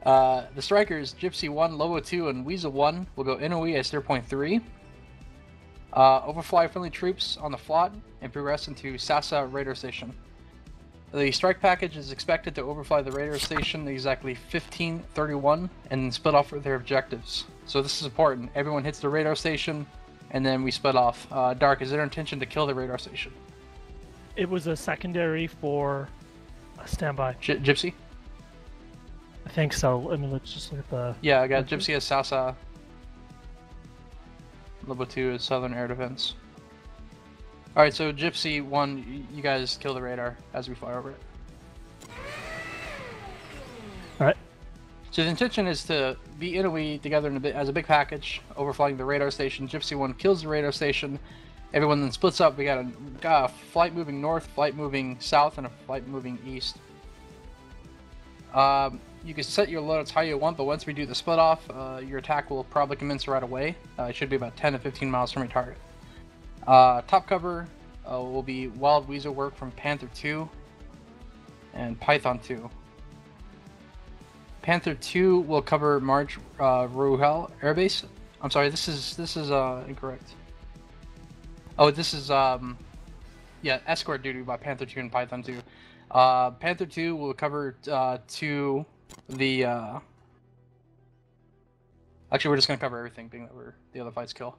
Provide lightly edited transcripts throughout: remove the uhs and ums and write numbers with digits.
The strikers, Gypsy 1, Lobo 2, and Weasel 1 will go NOE as 0.3. Overfly friendly troops on the flot and progress into Sasa radar station. The strike package is expected to overfly the radar station exactly 1531 and then split off with their objectives. So this is important. Everyone hits the radar station and then we split off. Dark, is it our intention to kill the radar station? It was a secondary for a standby. Gypsy? I think so. I mean, let's just look at the... Yeah, I got Gypsy as Sasa. Lobo 2 is Southern Air Defense. Alright, so Gypsy 1, you guys kill the radar as we fly over it. Alright. So the intention is to be NOE together in as a big package, overflying the radar station. Gypsy 1 kills the radar station. Everyone then splits up. We got a flight moving north, flight moving south, and a flight moving east. You can set your loadouts how you want, but once we do the split off, your attack will probably commence right away. It should be about 10 to 15 miles from your target. Top cover will be Wild Weasel work from Panther 2 and Python 2. Panther 2 will cover March Ruhel Airbase. I'm sorry, this is incorrect. Oh, this is yeah, escort duty by Panther 2 and Python 2. Panther 2 will cover to the actually we're just gonna cover everything, being that the other fights kill.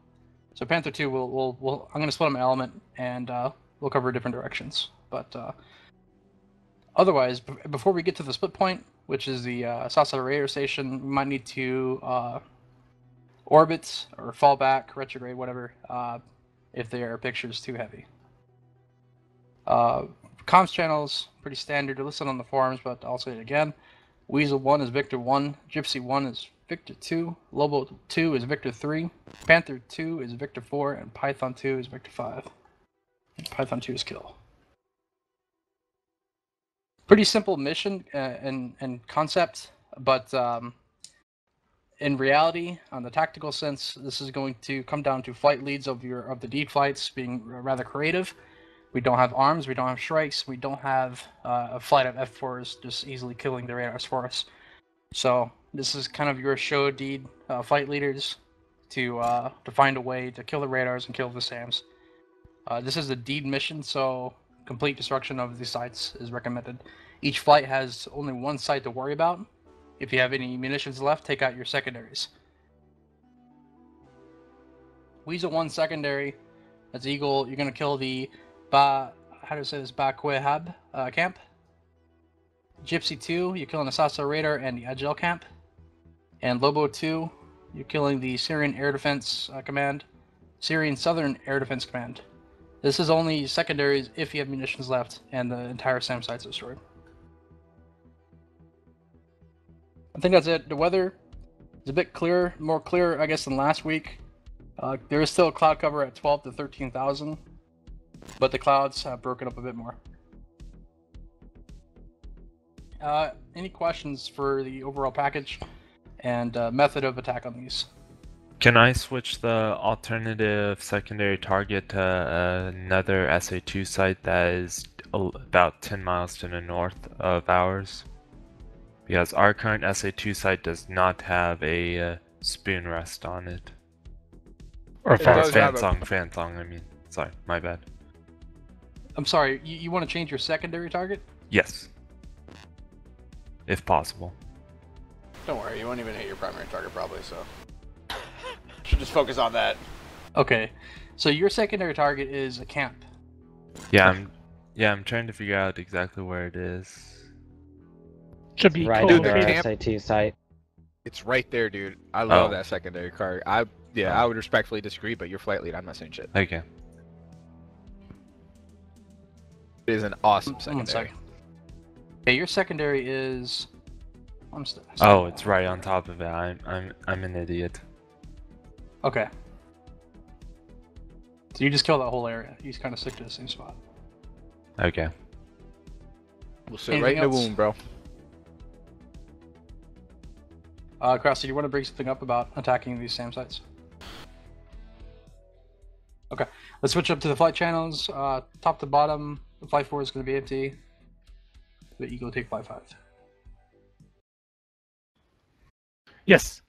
So Panther 2 will I'm gonna split them an element and we'll cover different directions. But otherwise, before we get to the split point, which is the Sasa radar station, we might need to orbit or fall back, retrograde, whatever, if their picture's too heavy. Comms channels, pretty standard, they're listed on the forums, but I'll say it again. Weasel 1 is Victor 1, Gypsy 1 is Victor 2, Lobo 2 is Victor 3, Panther 2 is Victor 4, and Python 2 is Victor 5. And Python 2 is kill. Pretty simple mission and concept, but in reality, on the tactical sense, this is going to come down to flight leads of the D flights being rather creative. We don't have arms, we don't have strikes, we don't have a flight of F4s just easily killing the radars for us. So this is kind of your show deed, flight leaders, to find a way to kill the radars and kill the SAMs. This is a deed mission, so complete destruction of the sites is recommended. Each flight has only one site to worry about. If you have any munitions left, take out your secondaries. Weasel 1 secondary, that's Eagle. You're going to kill the Bakwehab camp. Gypsy 2, you're killing the Sasa radar and the Agile camp. And Lobo 2, you're killing the Syrian Air Defense Command, Syrian Southern Air Defense Command. This is only secondaries if you have munitions left and the entire SAM site's destroyed. I think that's it. The weather is a bit clearer, more clear, I guess, than last week. There is still cloud cover at 12 to 13,000, but the clouds have broken up a bit more. Any questions for the overall package and method of attack on these? Can I switch the alternative secondary target to another SA2 site that is about 10 miles to the north of ours? Because our current SA2 site does not have a spoon rest on it. Or Fansong, I mean. Sorry, my bad. I'm sorry, you want to change your secondary target? Yes. If possible. Don't worry, you won't even hit your primary target probably, so... Should just focus on that. Okay, so your secondary target is a camp. Yeah, I'm trying to figure out exactly where it is. Should be right cool. under our SAT site. It's right there, dude. I love that secondary card. I would respectfully disagree, but you're flight lead. I'm not saying shit. Okay. It is an awesome secondary. Okay, your secondary is. Oh, it's right on top of it. I'm an idiot. Okay. So you just kill that whole area. You just kind of stick to the same spot. Okay. We'll sit right in the wound, bro. Krause, do you want to bring something up about attacking these SAM sites? Okay, let's switch up to the flight channels. Top to bottom, the flight 4 is going to be empty. The Eagle take flight 5. Yes.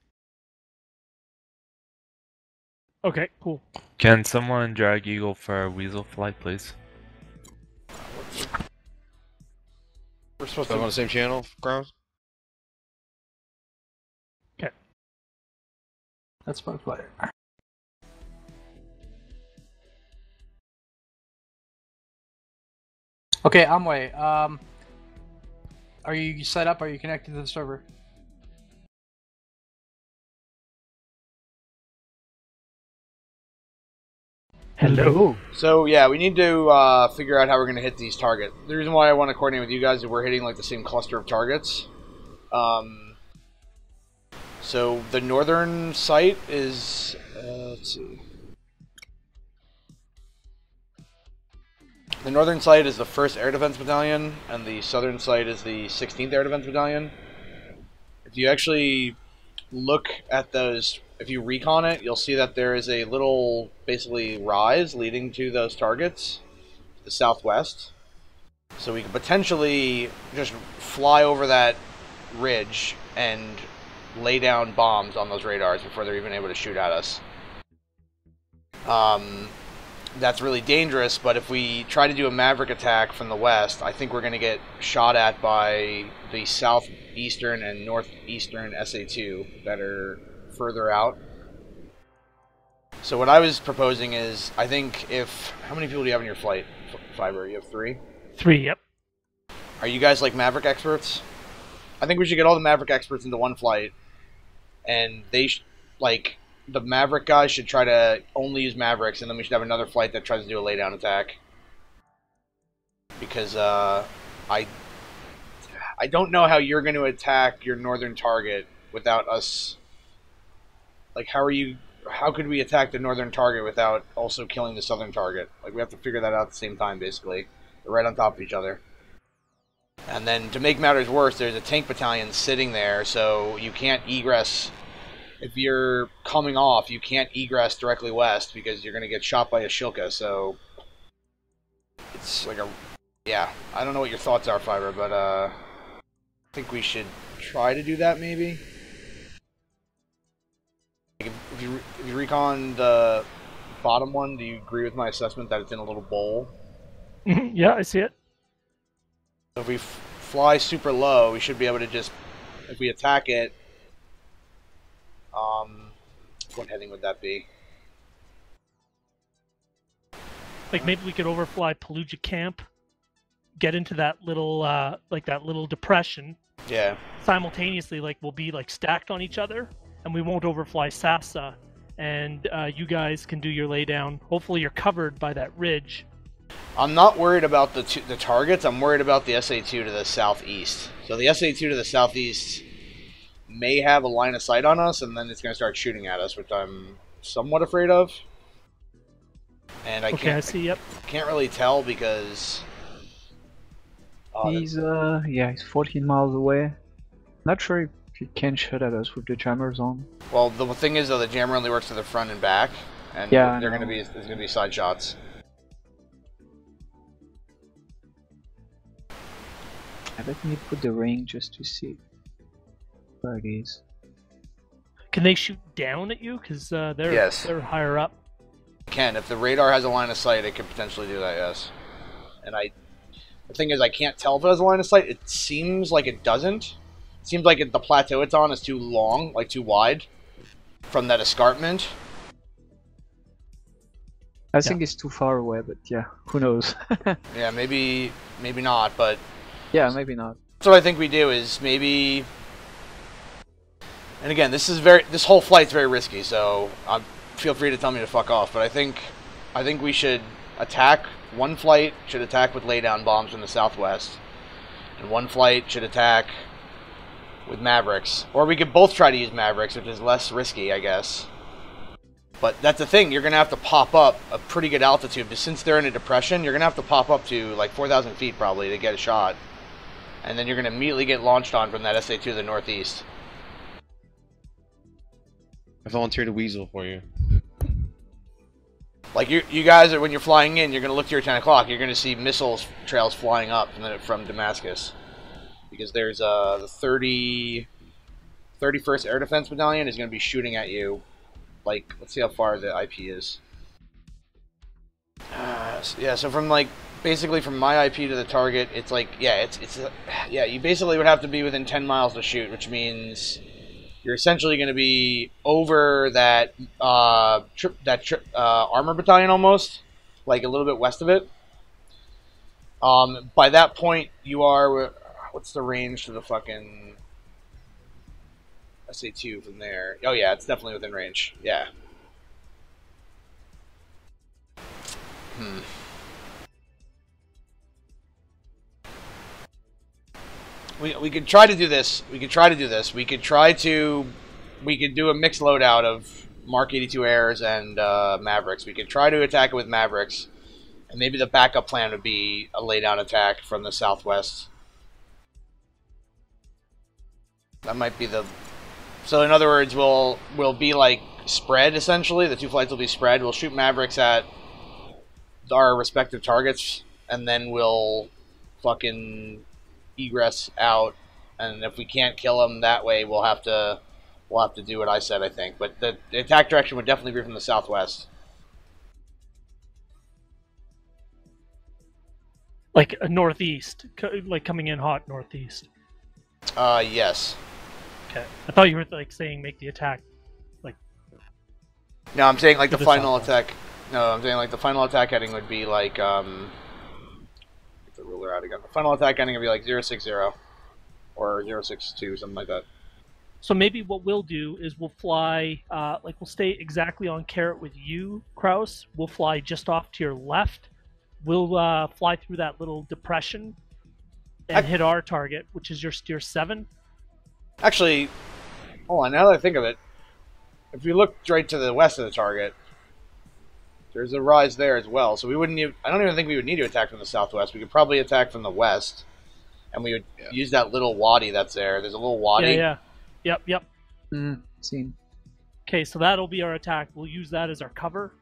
Okay, cool. Can someone drag Eagle for a weasel flight, please? We're supposed So I'm on to. the same channel, Grounds? Okay. That's my player. Okay, Amway. Are you set up? Are you connected to the server? Hello. So yeah, we need to figure out how we're going to hit these targets. The reason why I want to coordinate with you guys is we're hitting like the same cluster of targets. So the northern site is let's see. The northern site is the 1st Air Defense Battalion, and the southern site is the 16th Air Defense Battalion. If you actually look at those, if you recon it, you'll see that there is a little, basically, rise leading to those targets, to the southwest. So we could potentially just fly over that ridge and lay down bombs on those radars before they're even able to shoot at us. That's really dangerous, but if we try to do a Maverick attack from the west, I think we're going to get shot at by the southeastern and northeastern SA-2 that are further out. So what I was proposing is, I think if... How many people do you have in your flight, Fiber? You have 3? 3, yep. Are you guys like Maverick experts? I think we should get all the Maverick experts into one flight, and they like... The Maverick guys should try to only use Mavericks, and then we should have another flight that tries to do a laydown attack. Because I don't know how you're going to attack your northern target without us. Like, how could we attack the northern target without also killing the southern target? Like, we have to figure that out at the same time, basically. They're right on top of each other. And then, to make matters worse, there's a tank battalion sitting there, so you can't egress. If you're coming off, you can't egress directly west because you're going to get shot by a Shilka, so it's like a... Yeah, I don't know what your thoughts are, Fiber, but I think we should try to do that, maybe? If you recon the bottom one, do you agree with my assessment that it's in a little bowl? Yeah, I see it. So if we fly super low, we should be able to just... If we attack it... what heading would that be? Like maybe we could overfly Peluja Camp, get into that little like that little depression. Yeah. Simultaneously, like we'll be like stacked on each other, and we won't overfly Sasa, and you guys can do your laydown. Hopefully, you're covered by that ridge. I'm not worried about the targets. I'm worried about the SA-2 to the southeast. So the SA-2 to the southeast may have a line of sight on us, and then it's going to start shooting at us, which I'm somewhat afraid of. And I can't really tell because he's he's 14 miles away. Not sure if he can shoot at us with the jammers on. Well, the thing is though, the jammer only works to the front and back, and yeah, there's going to be side shots. Let me put the ring just to see where it is. Can they shoot down at you? Because they're higher up. Can. If the radar has a line of sight, it could potentially do that, yes. And the thing is, I can't tell if it has a line of sight. It seems like it doesn't. It seems like the plateau it's on is too long, like too wide, from that escarpment. I think it's too far away, but yeah, who knows? Yeah, maybe not, but... Yeah, maybe not. So what I think we do is maybe... And again, this whole flight's very risky, so feel free to tell me to fuck off. But I think we should attack. One flight should attack with laydown bombs in the southwest, and one flight should attack with Mavericks. Or we could both try to use Mavericks, which is less risky, I guess. But that's the thing, you're going to have to pop up a pretty good altitude. Since they're in a depression, you're going to have to pop up to like 4,000 feet probably to get a shot. And then you're going to immediately get launched on from that SA-2 to the northeast. I volunteered to weasel for you. Like you guys are, when you're flying in, you're going to look to your 10 o'clock. You're going to see missiles trails flying up from Damascus, because there's the 30 31st Air Defense Battalion is going to be shooting at you. Like, let's see how far the IP is. Yeah, so from like basically from my IP to the target, it's like yeah, you basically would have to be within 10 miles to shoot, which means you're essentially going to be over that armor battalion almost, like a little bit west of it. By that point, you are what's the range to the fucking SA2 from there? Oh yeah, it's definitely within range. Yeah. We could try to do this. We could do a mixed loadout of Mark 82 Airs and Mavericks. We could try to attack it with Mavericks, and maybe the backup plan would be a laydown attack from the southwest. That might be the. So in other words, we'll be like spread essentially. The two flights will be spread. We'll shoot Mavericks at our respective targets, and then we'll fucking egress out. And if we can't kill them that way, we'll have to do what I said, I think. But the attack direction would definitely be from the southwest. Like a northeast, like coming in hot northeast. Yes. Okay. I thought you were like saying make the attack, like. No, I'm saying like the final southwest. attack. No, I'm saying like the final attack heading would be like get the ruler out again. The final attack heading would be like 060 or 062, something like that. So maybe what we'll do is we'll fly, like we'll stay exactly on carrot with you, Kraus. We'll fly just off to your left. We'll fly through that little depression and hit our target, which is your steer 7. Actually, hold on. Now that I think of it, if we look right to the west of the target, there's a rise there as well. So we wouldn't even. I don't even think we would need to attack from the southwest. We could probably attack from the west, and we would use that little wadi that's there. There's a little wadi. Yeah. Yep. Seen. Okay, so that'll be our attack. We'll use that as our cover.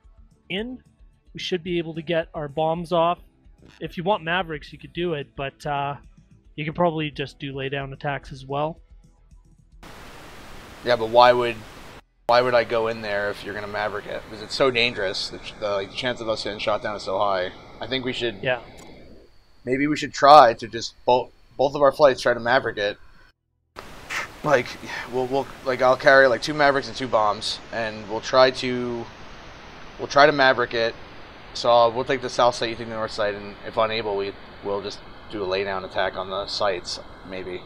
We should be able to get our bombs off. If you want Mavericks, you could do it, but you can probably just do laydown attacks as well. Yeah, but why would I go in there if you're gonna Maverick it? Because it's so dangerous. The chance of us getting shot down is so high. I think we should. Yeah. Maybe we should try to just both of our flights try to Maverick it. Like we'll I'll carry like 2 Mavericks and 2 bombs, and we'll try to Maverick it. So we'll take the south site, you take the north site, and if unable, we'll just do a laydown attack on the sites, maybe.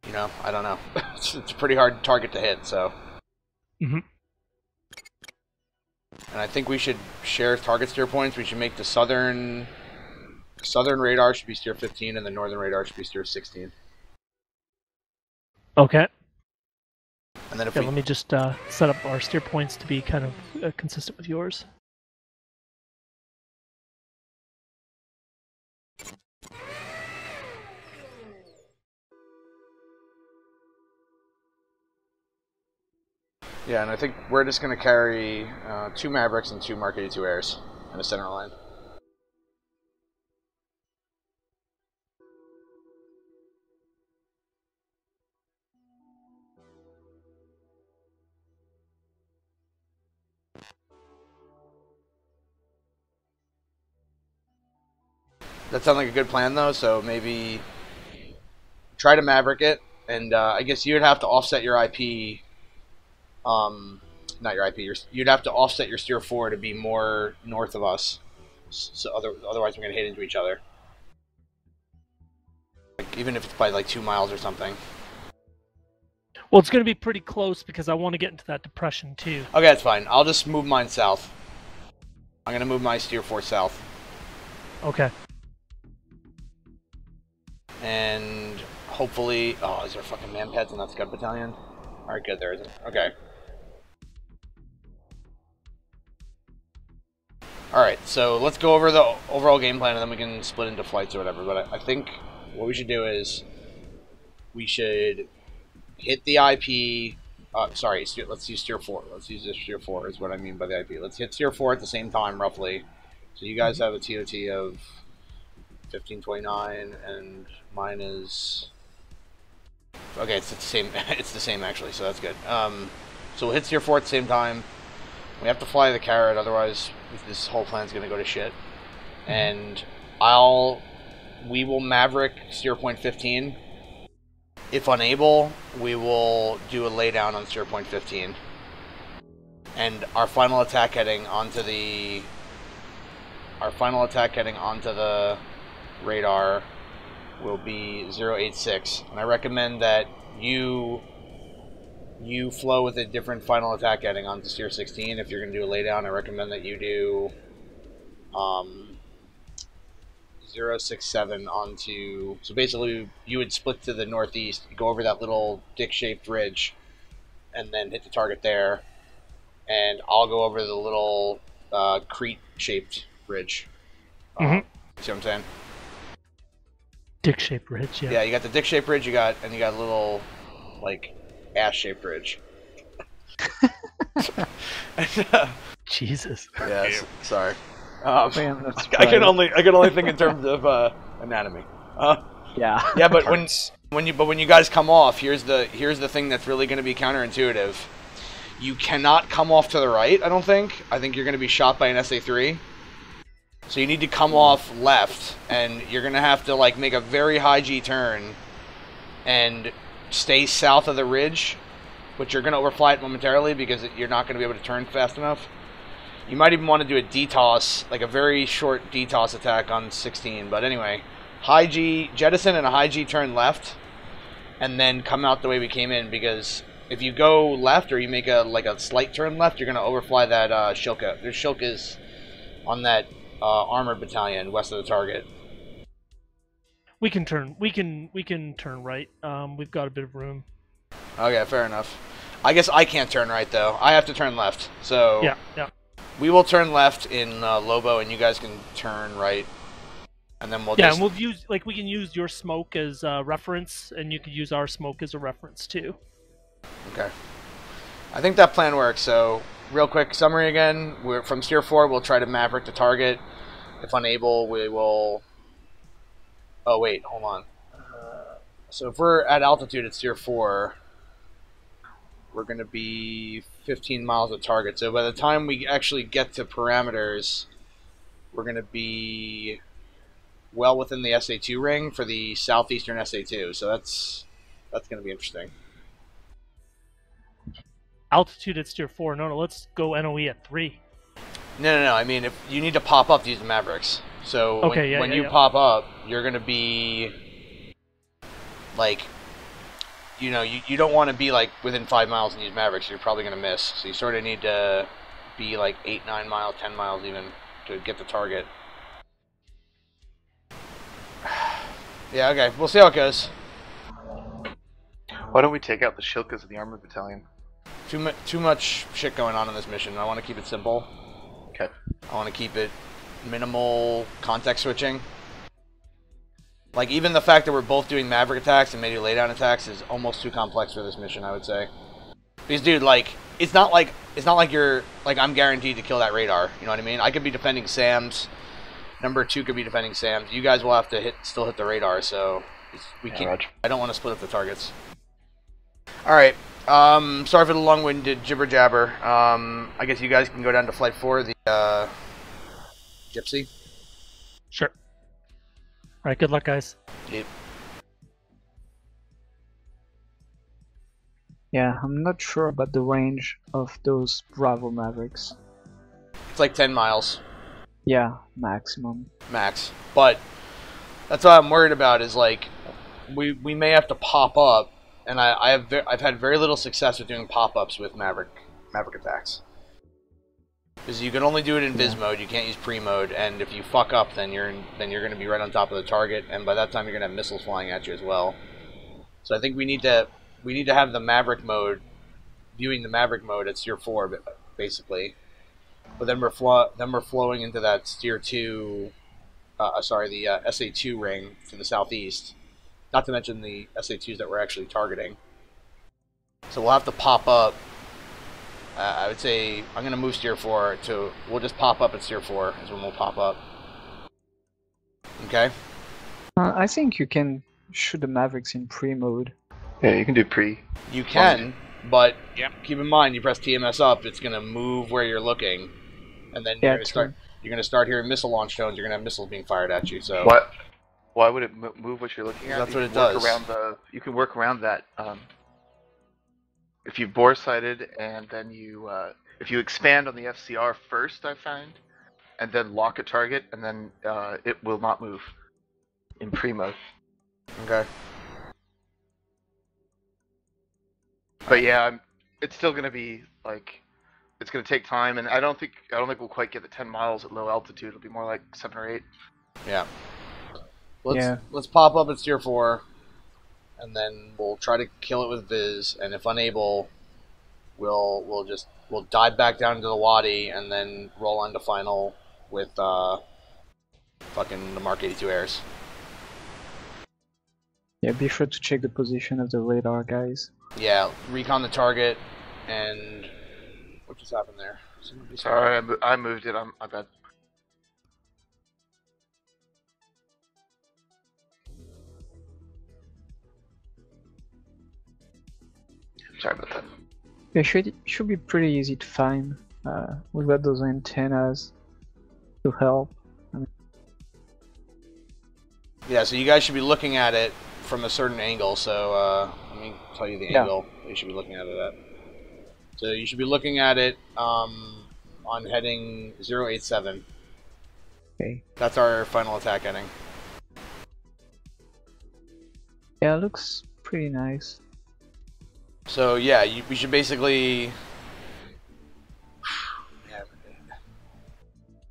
You know, I don't know. It's a pretty hard target to hit, so. Mhm. And I think we should share target steer points. We should make the southern radar should be steer 15, and the northern radar should be steer 16. Okay. And then if let me just set up our steer points to be kind of consistent with yours. Yeah, and I think we're just going to carry 2 Mavericks and 2 Mark 82 Airs in the center line. That sounds like a good plan, though, so maybe try to Maverick it, and I guess you'd have to offset your IP. Not your IP. You'd have to offset your steer 4 to be more north of us. So otherwise, we're gonna hit into each other. Like, even if it's by like 2 miles or something. Well, it's going to be pretty close because I want to get into that depression too. Okay, that's fine. I'll just move mine south. I'm gonna move my steer 4 south. Okay. And hopefully, oh, is there fucking man pads in that Scud battalion? All right, good. There isn't. Okay. Alright, so let's go over the overall game plan, and then we can split into flights or whatever. But I think what we should do is we should hit the IP. Sorry, let's use steer 4. Let's use this steer 4 is what I mean by the IP. Let's hit steer 4 at the same time, roughly. So you guys have a TOT of 1529, and Mine is... Okay, it's the same. It's the same actually, so that's good. So we'll hit Steer 4 at the same time. We have to fly the carrot, otherwise this whole plan's gonna go to shit. And we will Maverick steer point 15. If unable, we will do a laydown on steer point 15. And our final attack heading onto the radar will be 086. And I recommend that you flow with a different final attack heading onto steer 16. If you're going to do a laydown, I recommend that you do 067 onto... So basically, you would split to the northeast, go over that little dick-shaped ridge, and then hit the target there. And I'll go over the little Crete-shaped ridge. See what I'm saying? Dick-shaped ridge, yeah. Yeah, you got the dick-shaped ridge, you got a little, like, ass-shaped ridge. Jesus. Yeah, sorry. Man, I can only think in terms of anatomy. Yeah. Yeah, but when you guys come off, here's the thing that's really going to be counterintuitive. You cannot come off to the right. I don't think. I think you're going to be shot by an SA-3. So you need to come off left, and you're going to have to like make a very high G turn, and stay south of the ridge, which you're going to overfly it momentarily because you're not going to be able to turn fast enough. You might even want to do a DTOS, like a very short DTOS attack on 16. But anyway, high G, jettison and a high G turn left, and then come out the way we came in, because if you go left or you make a slight turn left, you're going to overfly that Shilka. There's Shilkas on that armored battalion west of the target. We can turn right. We've got a bit of room. Okay, fair enough. I guess I can't turn right though. I have to turn left. So yeah. We will turn left in Lobo, and you guys can turn right, and then we'll and we'll use we can use your smoke as a reference, and you can use our smoke as a reference too. Okay. I think that plan works. So real quick summary again: we're from steer 4. We'll try to Maverick the target. If unable, we will. Oh wait, hold on. So if we're at altitude at steer 4. We're going to be 15 miles of target. So by the time we actually get to parameters, we're going to be well within the SA2 ring for the southeastern SA2. So that's going to be interesting. Altitude at steer 4. No, let's go NOE at 3. No. I mean, if you need to pop up these Mavericks. So when you pop up, you're going to be like... You know, you don't want to be like within 5 miles in these Mavericks. You're probably going to miss. So you sort of need to be like 8, 9 miles, 10 miles even to get the target. Yeah, okay. We'll see how it goes. Why don't we take out the Shilkas of the armored battalion? Too much shit going on in this mission. I want to keep it simple. Okay. I want to keep it minimal context switching. Like, even the fact that we're both doing Maverick attacks and maybe laydown attacks is almost too complex for this mission, I would say. Because, dude, like, it's not like you're, like, I'm guaranteed to kill that radar. You know what I mean? I could be defending Sam's. Number 2 could be defending Sam's. You guys will have to still hit the radar, so we can't. Roger. I don't want to split up the targets. Alright. Sorry for the long-winded jibber-jabber. I guess you guys can go down to Flight 4, the, Gypsy. Sure. Alright, good luck, guys. Yep. Yeah, I'm not sure about the range of those Bravo Mavericks. It's like 10 miles. Yeah, maximum. Max. But that's what I'm worried about is, like, we may have to pop up, and I've had very little success with doing pop-ups with Maverick attacks. Because you can only do it in Viz mode, you can't use pre-mode, and if you fuck up, then you're going to be right on top of the target, and by that time you're going to have missiles flying at you as well. So I think we need to have the Maverick mode, viewing the Maverick mode at Steer 4, basically. But then we're flowing into that Steer 2, the SA2 ring to the southeast. Not to mention the SA2s that we're actually targeting. So we'll have to pop up. I would say I'm going to move Steer 4 to... We'll just pop up at Steer 4 is when we'll pop up. Okay? I think you can shoot the Mavericks in pre-mode. Yeah, you can do pre. You can, but Yep. keep in mind, you press TMS up, it's gonna move where you're looking, and then Yeah, you're gonna start hearing missile launch tones. You're gonna have missiles being fired at you. So What? Why would it move what you're looking at? That's You what it can work does. Around you can work around that. If you bore sighted and then if you expand on the FCR first, I find, and then lock a target, and then it will not move in pre-mode. okay. But yeah, it's still gonna be like, it's gonna take time, and I don't think we'll quite get the 10 miles at low altitude. It'll be more like 7 or 8. Yeah. Yeah. Let's pop up at Tier 4, and then we'll try to kill it with Viz, and if unable, we'll dive back down to the Wadi, and then roll on to final with fucking the Mark 82 airs. Yeah, be sure to check the position of the radar, guys. Yeah, recon the target, and what just happened there? Sorry, I moved it. I bet. Sorry about that. It should be pretty easy to find. We've got those antennas to help. Yeah, so you guys should be looking at it from a certain angle. So let me tell you the angle you should be looking at it at. So you should be looking at it on heading 087. Okay. That's our final attack heading. Yeah, it looks pretty nice. So yeah, we should basically.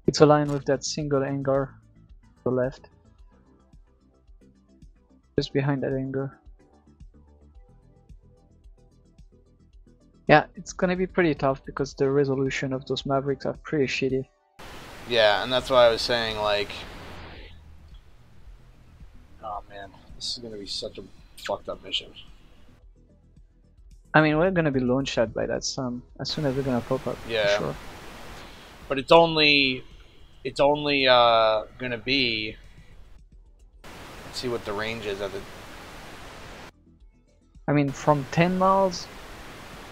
It's aligned with that single hangar to the left. Just behind that hangar. Yeah, it's gonna be pretty tough because the resolution of those Mavericks are pretty shitty. Yeah, and that's why I was saying, like, oh man, this is gonna be such a fucked up mission. I mean, we're gonna be launched at by that sun as soon as we're gonna pop up. Yeah. For sure. But it's only gonna be. Let's see what the range is of it. I mean, from 10 miles,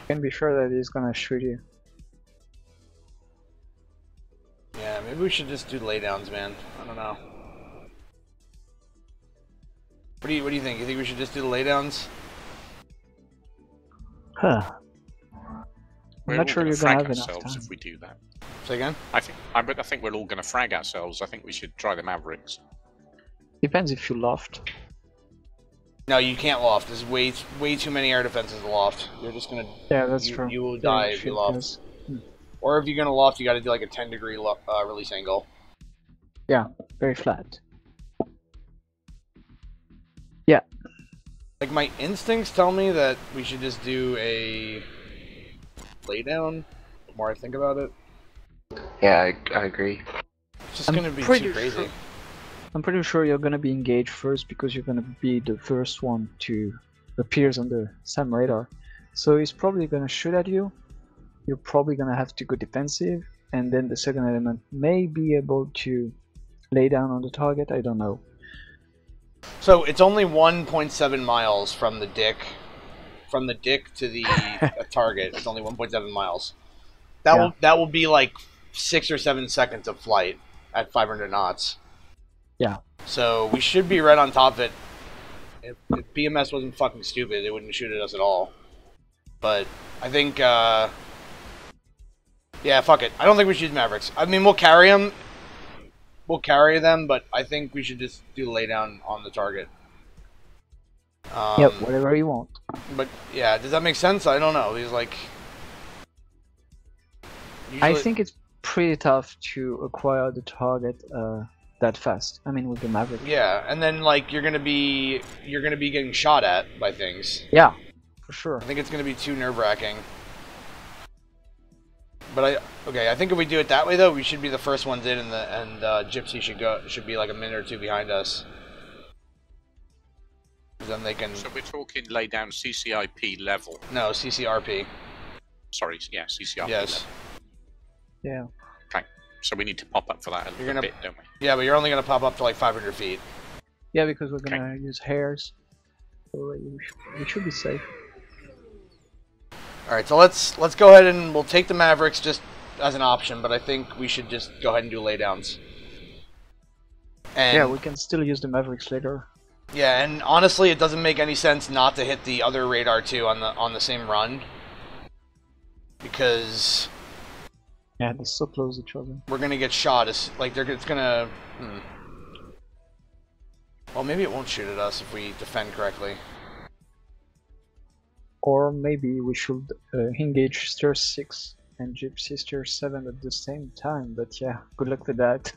you can be sure that he's gonna shoot you. Yeah, maybe we should just do laydowns, man. I don't know. What do you think? You think we should just do the laydowns? Huh. We're I'm not all sure gonna you're gonna frag have enough ourselves time. if we do that. Say again? I think we're all going to frag ourselves. I think we should try the Mavericks. Depends if you loft. No, you can't loft. There's way too many air defenses to loft. You're just gonna. Yeah, that's you, true. You will Yeah, die if you shoot, loft. yes. Or if you're gonna loft, you got to do like a 10-degree release angle. Yeah, very flat. Like my instincts tell me that we should just do a laydown. The more I think about it, Yeah, I agree. it's just I'm gonna be pretty too crazy. sure- I'm pretty sure you're gonna be engaged first because you're gonna be the first one to appear on the SAM radar. So he's probably gonna shoot at you. You're probably gonna have to go defensive, and then the second element may be able to lay down on the target. I don't know. So it's only 1.7 miles from the dick to the target. It's only 1.7 miles. That will be like 6 or 7 seconds of flight at 500 knots. Yeah. So we should be right on top of it. If BMS wasn't fucking stupid, it wouldn't shoot at us at all. But I think, yeah, fuck it. I don't think we should use Mavericks. I mean, we'll carry them. We'll carry them, but I think we should just do laydown on the target. Yep, whatever you want. But yeah, does that make sense? I don't know. He's like. I think it's pretty tough to acquire the target that fast. I mean, with the Maverick. Yeah, and then like you're gonna be getting shot at by things. Yeah, for sure. I think it's gonna be too nerve-wracking. But I think if we do it that way though, we should be the first ones in, and Gypsy should be like a minute or two behind us. Then they can. So we're talking lay down CCIP level. No, CCRP. Sorry, yeah, CCIP Yes. level. Yeah. Okay, so we need to pop up for that a little bit, don't we? Yeah, but you're only gonna pop up to like 500 feet. Yeah, because we're gonna use hairs. So we should be safe. All right, so let's go ahead and we'll take the Mavericks just as an option, but I think we should just go ahead and do laydowns. And yeah, we can still use the Mavericks later. yeah, and honestly, it doesn't make any sense not to hit the other radar too on the same run, because yeah, they're so close to each other. We're gonna get shot. It's gonna. Well, maybe it won't shoot at us if we defend correctly. Or maybe we should engage Stir 6 and Gypsy Stir 7 at the same time, but yeah, good luck with that.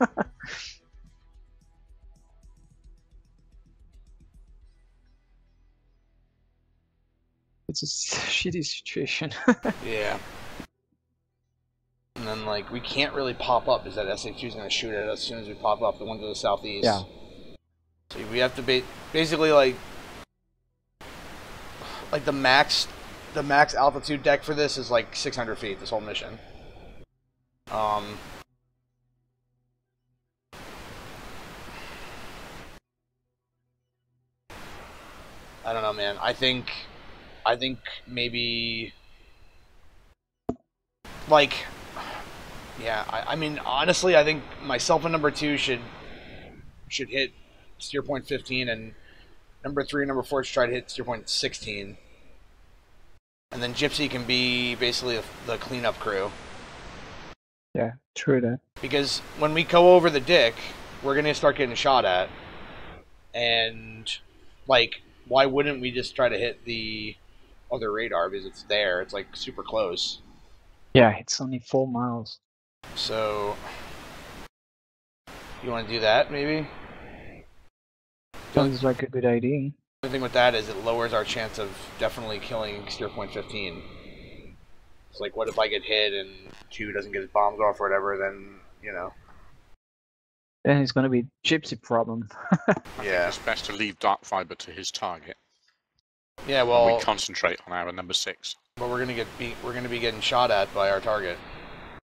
It's a shitty situation. Yeah. And then, like, we can't really pop up because that SA2 is going to shoot at us as soon as we pop up, the one to the southeast. Yeah. So we have to basically, like the max altitude deck for this is like 600 feet, this whole mission. I don't know, man. I think maybe, like, yeah, I mean, honestly, I think myself and number 2 should hit steer point 15, and number 3 and number 4 should try to hit steer point 16. And then Gypsy can be basically the cleanup crew. Yeah, true that. Because when we go over the dick, we're going to start getting shot at. And, like, why wouldn't we just try to hit the other radar? Because it's there. It's, like, super close. Yeah, it's only 4 miles. So, you want to do that, maybe? Sounds like a good idea. The thing with that is it lowers our chance of definitely killing steer point 15. It's like, what if I get hit and 2 doesn't get his bombs off or whatever, then, you know. Then it's gonna be Gypsy problem. Yeah. It's best to leave dark fiber to his target. Yeah, well, we concentrate on our number 6. But we're gonna be getting shot at by our target.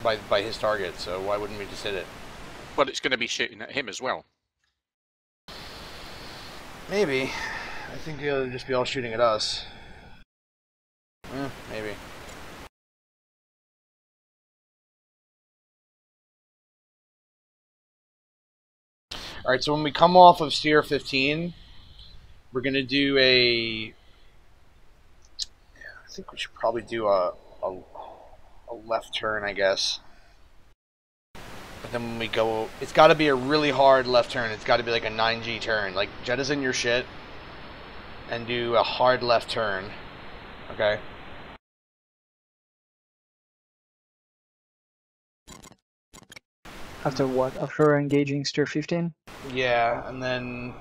By his target, so why wouldn't we just hit it? Well, it's going to be shooting at him as well. Maybe. I think it'll just be all shooting at us. Maybe. Alright, so when we come off of steer 15, we're going to do I think we should probably do a left turn, I guess. But then when we go, it's got to be a really hard left turn. It's got to be like a 9G turn. Like, jettison your shit and do a hard left turn. Okay? After what? After engaging Stir 15? Yeah, and then...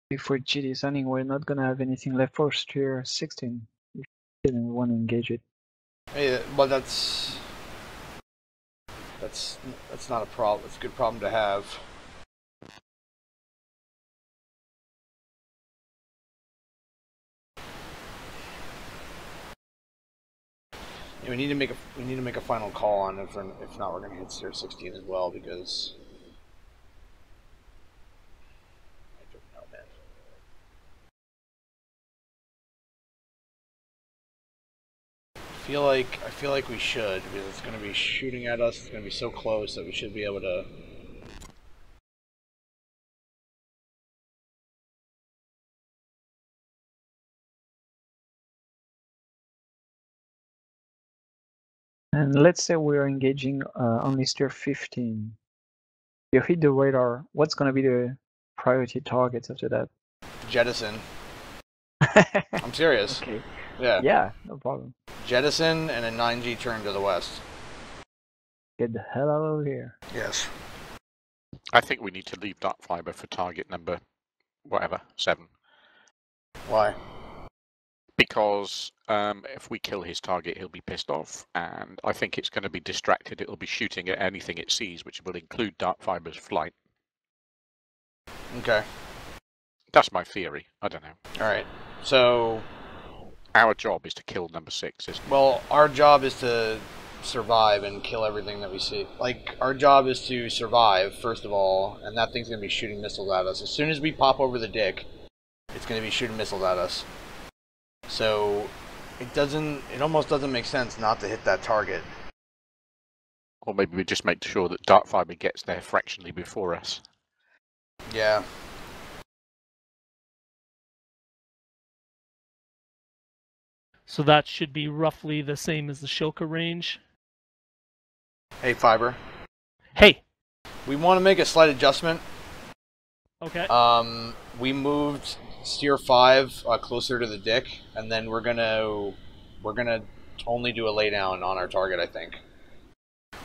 Before GD sunning, we're not gonna have anything left for Stir 16. We didn't want to engage it. Hey, well, that's not a problem. It's a good problem to have. Yeah, we need to make a final call on it. If not, we're gonna hit steer 16 as well, because I don't know, man. I feel like we should, because it's gonna be shooting at us. It's gonna be so close that we should be able to. And let's say we're engaging only Stir 15. You hit the radar, what's gonna be the priority targets after that? Jettison. I'm serious. Okay. Yeah. Yeah, no problem. Jettison and a 9G turn to the west. Get the hell out of here. Yes. I think we need to leave dark fiber for target number, whatever, 7. Why? Because if we kill his target, he'll be pissed off, and I think it's going to be distracted. It'll be shooting at anything it sees, which will include dark fiber's flight. Okay. That's my theory. I don't know. All right. So our job is to kill number 6, isn't it? Well, our job is to survive and kill everything that we see. Like, our job is to survive, first of all, and that thing's going to be shooting missiles at us. As soon as we pop over the dick, it's going to be shooting missiles at us. So, it almost doesn't make sense not to hit that target. Or maybe we just make sure that Dark Fiber gets there fractionally before us. Yeah. So that should be roughly the same as the Shilka range. Hey, Fiber. Hey! We want to make a slight adjustment. Okay. We moved Steer 5 closer to the dick, and then we're gonna only do a laydown on our target, I think.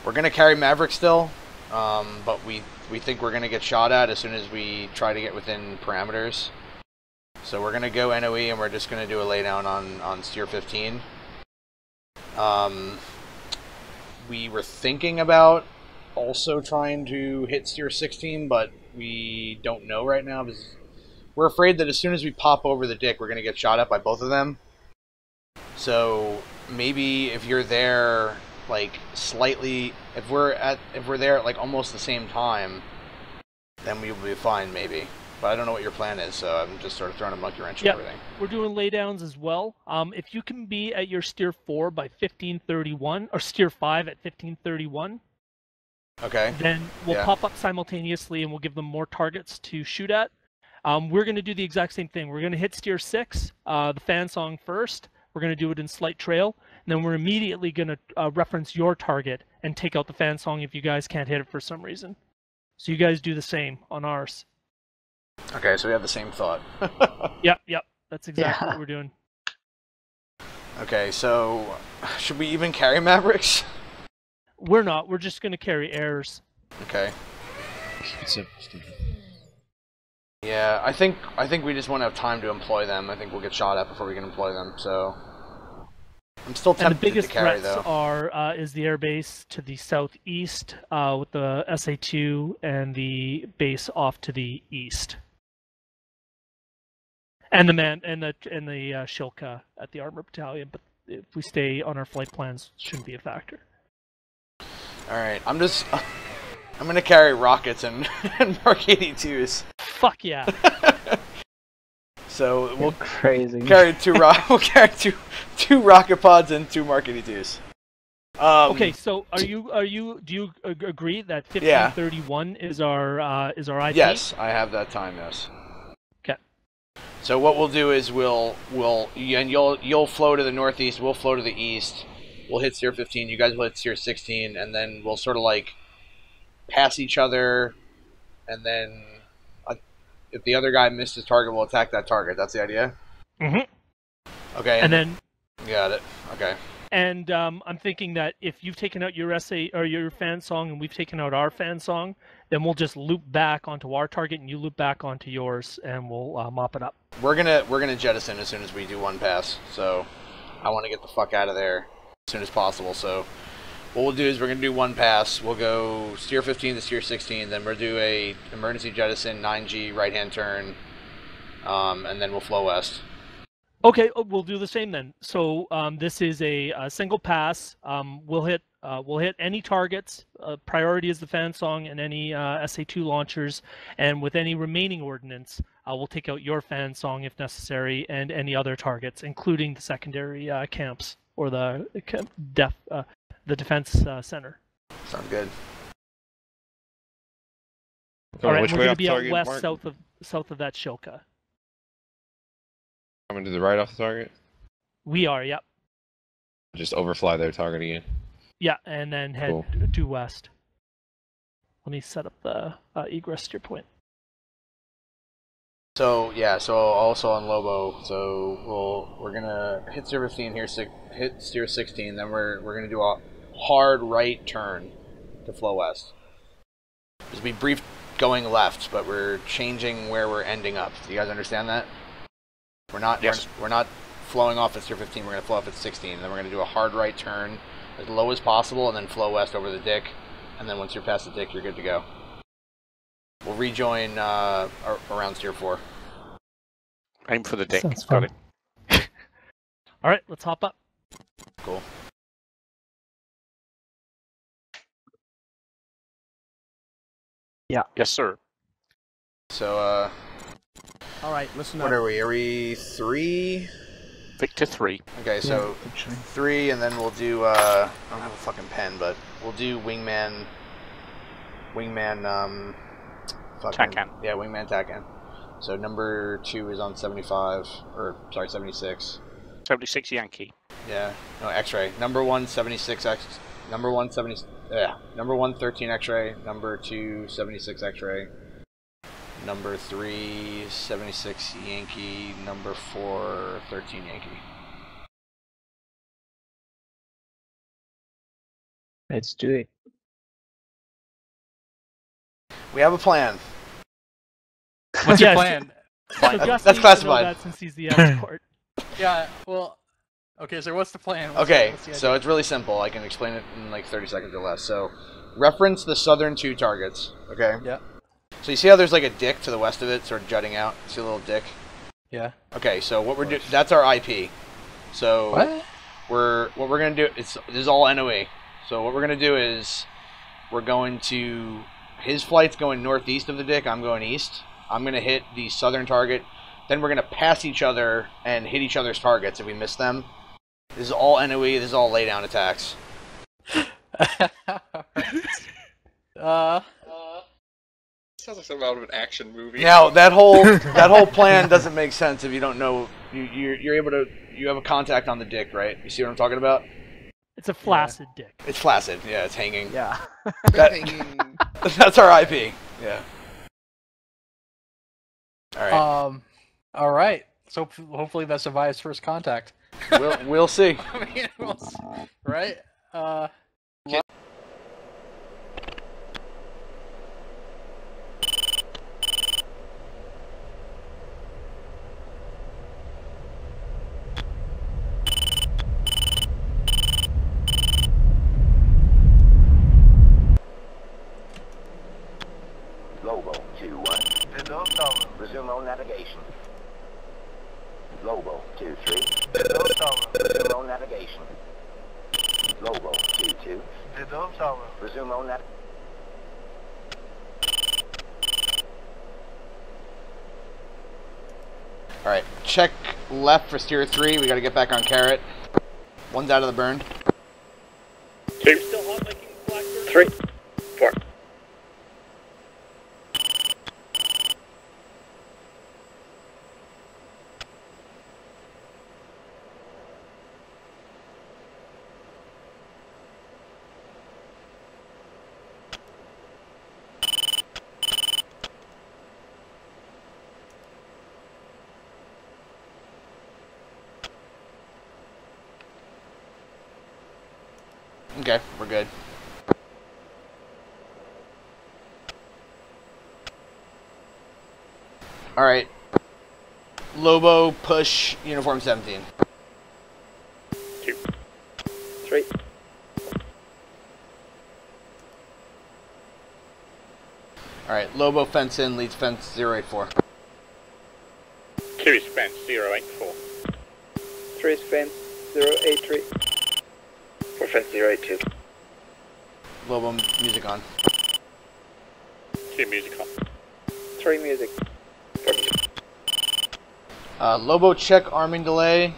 We're gonna carry Maverick still, but we think we're gonna get shot at as soon as we try to get within parameters. So we're gonna go NOE, and we're just gonna do a laydown on Steer 15. We were thinking about also trying to hit Steer 16, but we don't know right now because we're afraid that as soon as we pop over the dick, we're gonna get shot at by both of them. So maybe if you're there, like slightly, if we're there at like almost the same time, then we'll be fine maybe. But I don't know what your plan is, so I'm just sort of throwing a monkey wrench in everything. We're doing laydowns as well. If you can be at your Steer 4 by 1531, or Steer 5 at 1531, okay, then we'll pop up simultaneously and we'll give them more targets to shoot at. We're going to do the exact same thing. We're going to hit Steer 6, the fan song first. We're going to do it in slight trail, and then we're immediately going to reference your target and take out the fan song if you guys can't hit it for some reason. So you guys do the same on ours. Okay, so we have the same thought. Yep. That's exactly what we're doing. Okay, so should we even carry Mavericks? We're not. We're just going to carry airs. Okay. Yeah, I think we just won't have time to employ them. I think we'll get shot at before we can employ them. So I'm still tempted to carry, and the biggest threats is the air base to the southeast with the SA-2 and the base off to the east. And the Shilka at the armor battalion, but if we stay on our flight plans, shouldn't be a factor. All right, I'm gonna carry rockets and Mark 82s. Fuck yeah! So we'll crazy. Carry we'll carry two rocket pods and 2 Mark 82s. Okay, so do you agree that 1531 is our IP? Yes, I have that time. Yes. So what we'll do is you'll flow to the northeast, we'll flow to the east, we'll hit Steer 15, you guys will hit Steer 16, and then we'll sort of like pass each other, and then if the other guy missed his target, we'll attack that target. That's the idea? Mm-hmm. Okay. And then... Got it. Okay. And I'm thinking that if you've taken out your or your fan song and we've taken out our fan song, then we'll just loop back onto our target and you loop back onto yours, and we'll mop it up. We're gonna jettison as soon as we do one pass. So I want to get the fuck out of there as soon as possible. So what we'll do is we're gonna do one pass. We'll go Steer 15 to Steer 16, then we'll do a emergency jettison 9G right hand turn, and then we'll flow west. Okay, we'll do the same then. So this is a single pass. We'll hit any targets. Priority is the fan song and any SA-2 launchers, and with any remaining ordnance, we'll take out your fan song if necessary, and any other targets, including the secondary camps or the defense center. Sounds good. All right, we're going to be out west, south of that Shilka. Coming to the right off the target? We are, yep. Just overfly their target again? Yeah, and then head due west. Let me set up the egress to your point. So, yeah, so also on Lobo, so we're going to hit Steer 15 here, hit Steer 16, then we're going to do a hard right turn to flow west. Because we briefed going left, but we're changing where we're ending up. Do you guys understand that? We're not flowing off at Steer 15, we're going to flow off at 16, and then we're going to do a hard right turn as low as possible, and then flow west over the dick, and then once you're past the dick, you're good to go. We'll rejoin around Steer 4. Aim for the dick. Got it. Alright, let's hop up. Cool. Yes, sir. So, All right, listen what up. are we? Are we 3? Victor 3. Okay, so 3, and then we'll do, I don't have a fucking pen, but we'll do wingman, Takan. Yeah, wingman Takan. So number 2 is on 75, or, sorry, 76. 76 Yankee. Yeah, no, X-ray. Number 1, 76 X, number 1, 70, yeah, number 1, 13 X-ray, number 2, 76 X-ray, number 3, 76 Yankee, number 4, 13 Yankee. Let's do it. We have a plan. What's your Yes. plan? So That's Gus needs to know classified. that since he's the escort. Yeah, well, okay, so what's the plan? What's Okay, what's the so idea? it's really simple. I can explain it in like 30 seconds or less. So, reference the southern 2 targets, okay? Yeah. So you see how there's like a dick to the west of it, sort of jutting out? See a little dick? Yeah. Okay, so what we're doing, that's our IP. So, What? what we're going to do, this is all NOE. So what we're going to do is, we're going to, his flight's going northeast of the dick, I'm going east. I'm going to hit the southern target. Then we're going to pass each other and hit each other's targets if we miss them. This is all NOE, this is all laydown attacks. Sounds like something out of an action movie. Now that whole plan doesn't make sense if you don't know. You're able to. You have a contact on the dick, right? You see what I'm talking about? It's a flaccid dick. It's flaccid. Yeah, it's hanging. Yeah. That's our IP. Yeah. All right. All right. So hopefully that survives first contact. We'll see. I mean, we'll see. Right? Lobo 2-1. Hello, Tower. Resume on navigation. Lobo 2-3. Hello, Tower. Resume on navigation. Lobo 2-2. Hello, Tower. Resume on navigation. All right. Check left for steer 3. We got to get back on carrot. One's out of the burn. 2. Still hot like Blackbird? 3. 4. Okay, we're good. All right. Lobo push uniform 17. 2. 3. All right. Lobo fence in, leads fence 084. 2 is fence 084. 3 is fence 083. 4 fence 082. Lobo music on. 2 music on. 3 music. 4 music. Lobo check arming delay.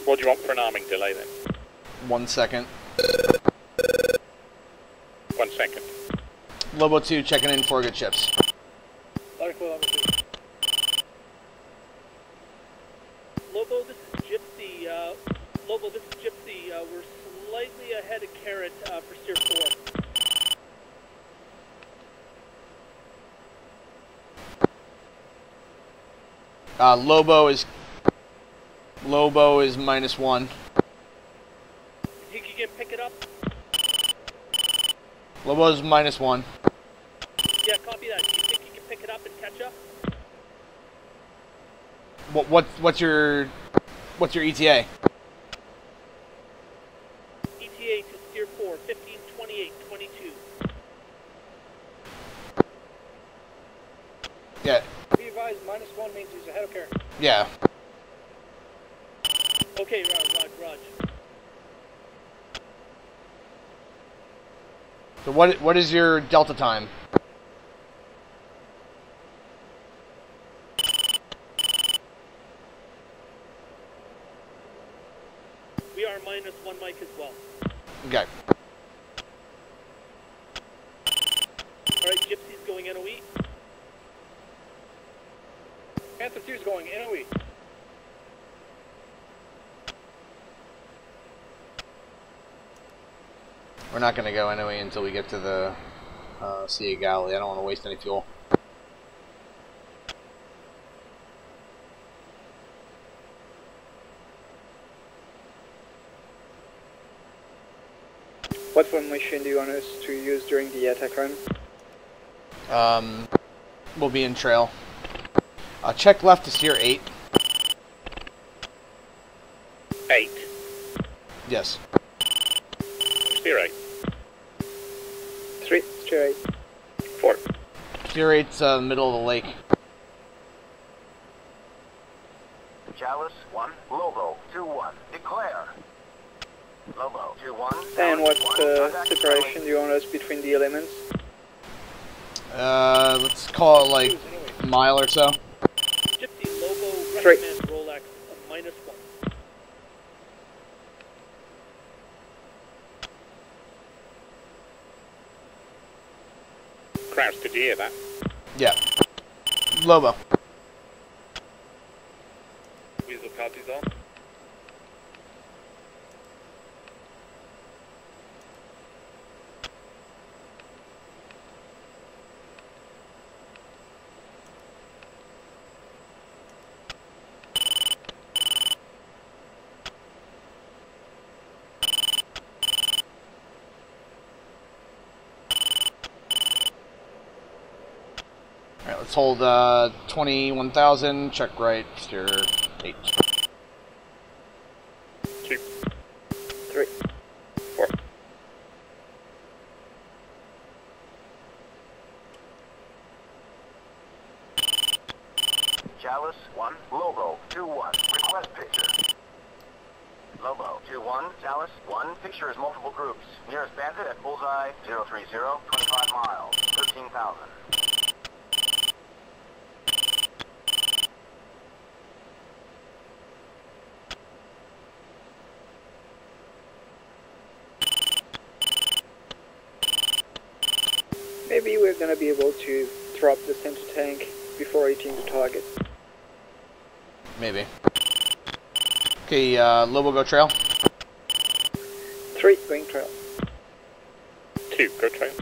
What do you want for an arming delay then? 1 second. 1 second. Lobo 2 checking in for good chips. Lobo, this is Gypsy. Lobo, this is Gypsy. We're slightly ahead of Carrot for steer 4. Lobo is -1. You think you can pick it up? Lobo is -1. Yeah, copy that. Do you think you can pick it up and catch up? What's your ETA? ETA to steer 4, 1520 Yeah. Be advised, -1 means he's ahead of care. Yeah. Okay, Raj. So what is your delta time? We are -1 mic as well. Okay. Alright, Gypsy's going NOE. Panther 2's going NOE. We're not going to go anyway until we get to the Sea of Galilee. I don't want to waste any fuel. What formation do you want us to use during the attack run? We'll be in trail. Check left to steer 8. 8. Yes. Steer 8. 3, steer 8. 4. Steer 8's middle of the lake. Chalice 1, Lobo 2-1, declare. Lobo 2-1. And what separation do you want us between the elements? Let's call it like a mile or so. Gypsy, Lobo, 3. recommend Rolex -1. Kraus, did you hear that? Yeah. Lobo. Weasel copies on. Alright, let's hold 21,000, check right, steer 8. 2. 3. 4. Chalice 1, Lobo 2-1, request picture. Lobo 2-1, Chalice 1, picture is multiple groups. Nearest bandit at bullseye 030, 25 miles, 13,000. Maybe we're gonna be able to drop the center tank before hitting the target. Maybe. Okay, Lobo go trail. 3, going trail. 2, go trail.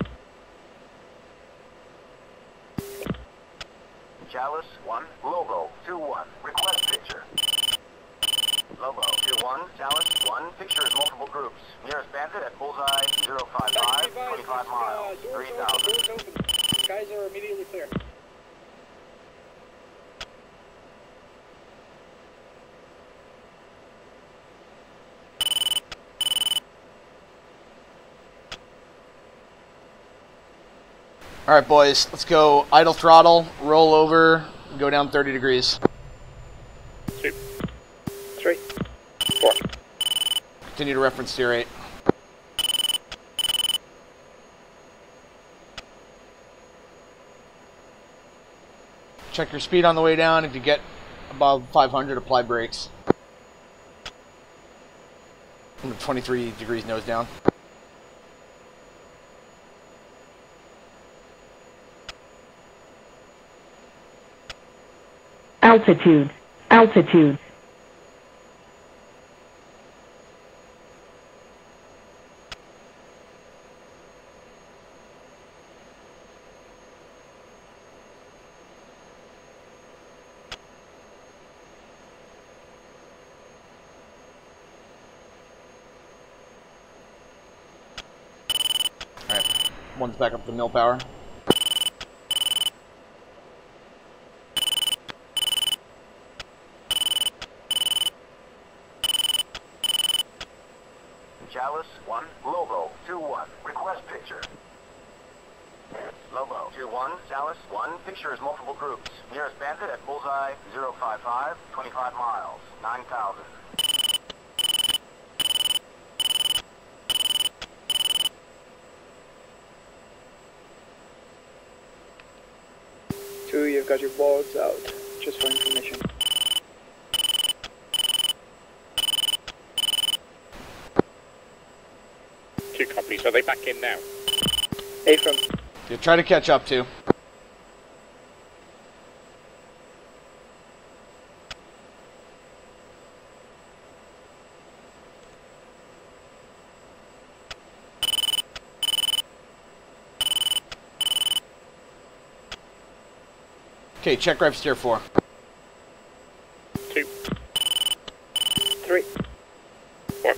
Chalice 1, Lobo 2-1, request picture. Lobo 2-1, Chalice 1, picture is multiple groups. Nearest bandit at bullseye 055, 25 miles, 3,000. Doors open. Guys are immediately clear. Alright boys, let's go idle throttle, roll over, go down 30 degrees. 2. 3. 4. Continue to reference steer 8. Check your speed on the way down. If you get above 500, apply brakes. 23 degrees nose down. Altitude. Altitude. Alright, one's back up to mill power. Chalice 1, Lobo 2-1, request picture. Lobo 2-1, Dallas 1, pictures multiple groups. Nearest bandit at bullseye 055, 25 miles, 9,000. Two, you've got your boards out, just for information. Two copies. Are they back in now? Affirm. You try to catch up to. Okay, check rev steer 4. 2. 3. 4.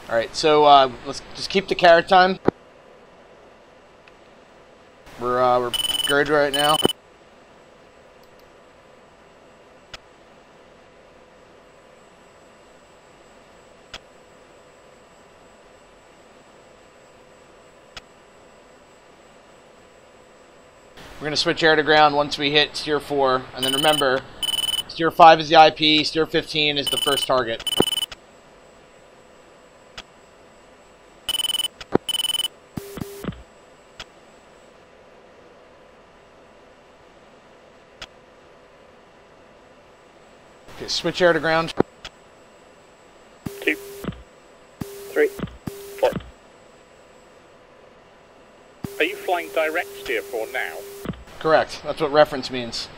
Alright, so let's just keep the carrot time. We're good right now. We're going to switch air to ground once we hit steer 4, and then remember, steer 5 is the IP, steer 15 is the first target. Okay, switch air to ground. 2. 3. 4. Are you flying direct steer 4 now? Correct, that's what reference means.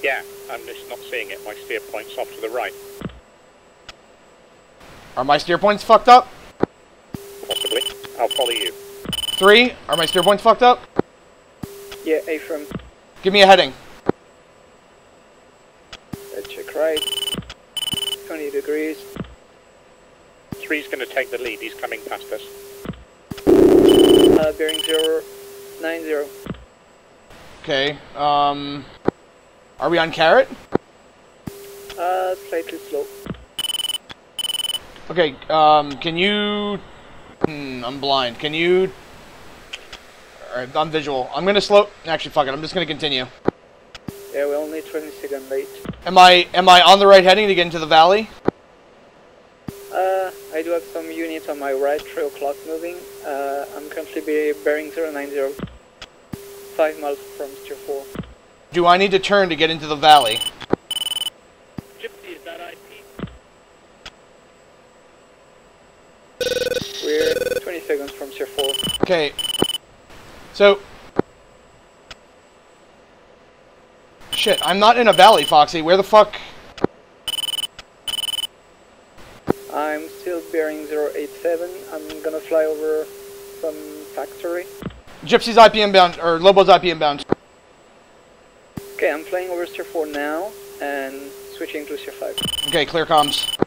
Yeah, I'm just not seeing it. My steer point's off to the right. Are my steer points fucked up? Possibly. I'll follow you. 3, are my steer points fucked up? Yeah, Affirm. Give me a heading. Let's check right. 20 degrees. 3's going to take the lead. He's coming past us. Bearing 090. Okay, are we on carrot? Slightly slow. Okay, can you... I'm blind. Can you... Alright, I'm visual. I'm gonna slow... Actually, fuck it, I'm just gonna continue. Yeah, we're only 20 seconds late. Am I on the right heading to get into the valley? I do have some units on my right, 3 o'clock moving. I'm currently bearing 090. 5 miles from steer 4. Do I need to turn to get into the valley? Gypsy, is that IP? We're 20 seconds from steer 4. Okay. So... Shit, I'm not in a valley, Foxy. Where the fuck... I'm still bearing 087. I'm gonna fly over some factory. Gypsy's IP inbound, or Lobo's IP inbound. Okay, I'm flying over steer 4 now, and switching to steer 5. Okay, clear comms.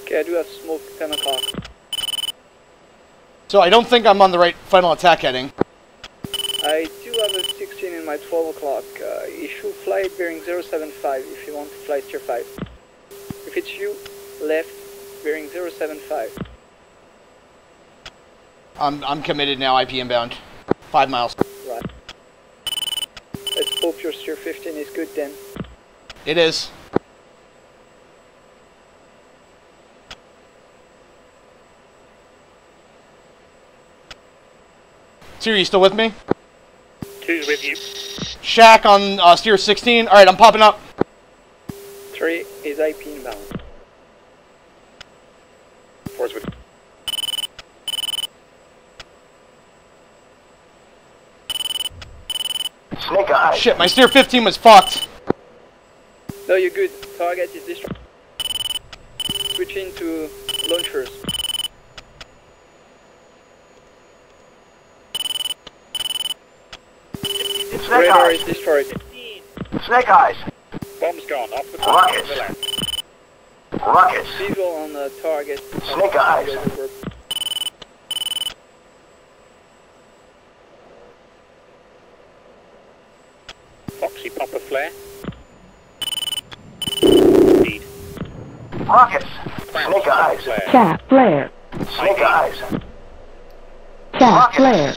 Okay, I do have smoke 10 o'clock. So I don't think I'm on the right final attack heading. I do have a 16 in my 12 o'clock. You should fly bearing 075 if you want to fly steer 5. If it's you, left, bearing 075. I'm committed now, IP inbound. 5 miles. Right. Let's hope your steer 15 is good then. It is. Siri, you still with me? 2's with you. Shack on steer 16. Alright, I'm popping up. 3 is IP inbound. 4's with you. Snake Eye. Shit, my steer 15 was fucked. No, you're good. Target is destroyed. Switching to launchers. Snake Radar Eyes. is destroyed. Snake Eyes. Bomb's gone. Off the top of the left. Rockets. Visual on the target. Snake Eyes. Foxy, pop a flare. Lead. Rockets. Clown, Snake pop a eyes. flare. Chaff flare. Snake eyes. Chaff flare.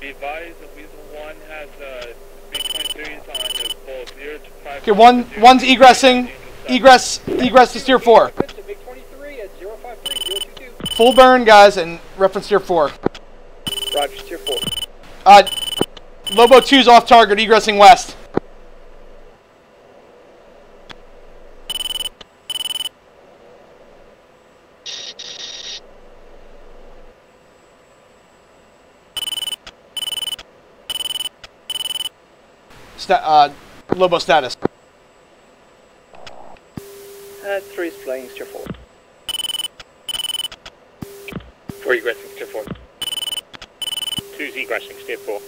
Be advised that Weasel 1 has B-23s on the both 0 to 5. Okay, one's egressing. Egress to steer 4. Full burn, guys, and reference steer 4. Roger, steer 4. Lobo 2's off target, egressing west. Lobo status. 3 is flying steer 4. 4 egressing, steer 4. 2's egressing, steer 4.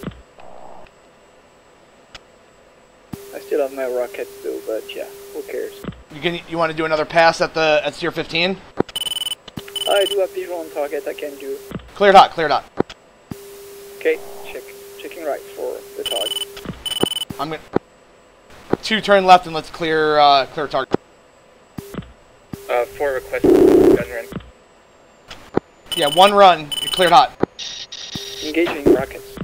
I still have my rockets though, but yeah, who cares? You want to do another pass at steer 15? I do have visual on target, I can do. Cleared hot, cleared hot. Okay, checking right for the target. I'm gonna 2 turn left and let's clear target. 4 request gun run. Yeah, 1 run, you cleared hot. Engaging rockets.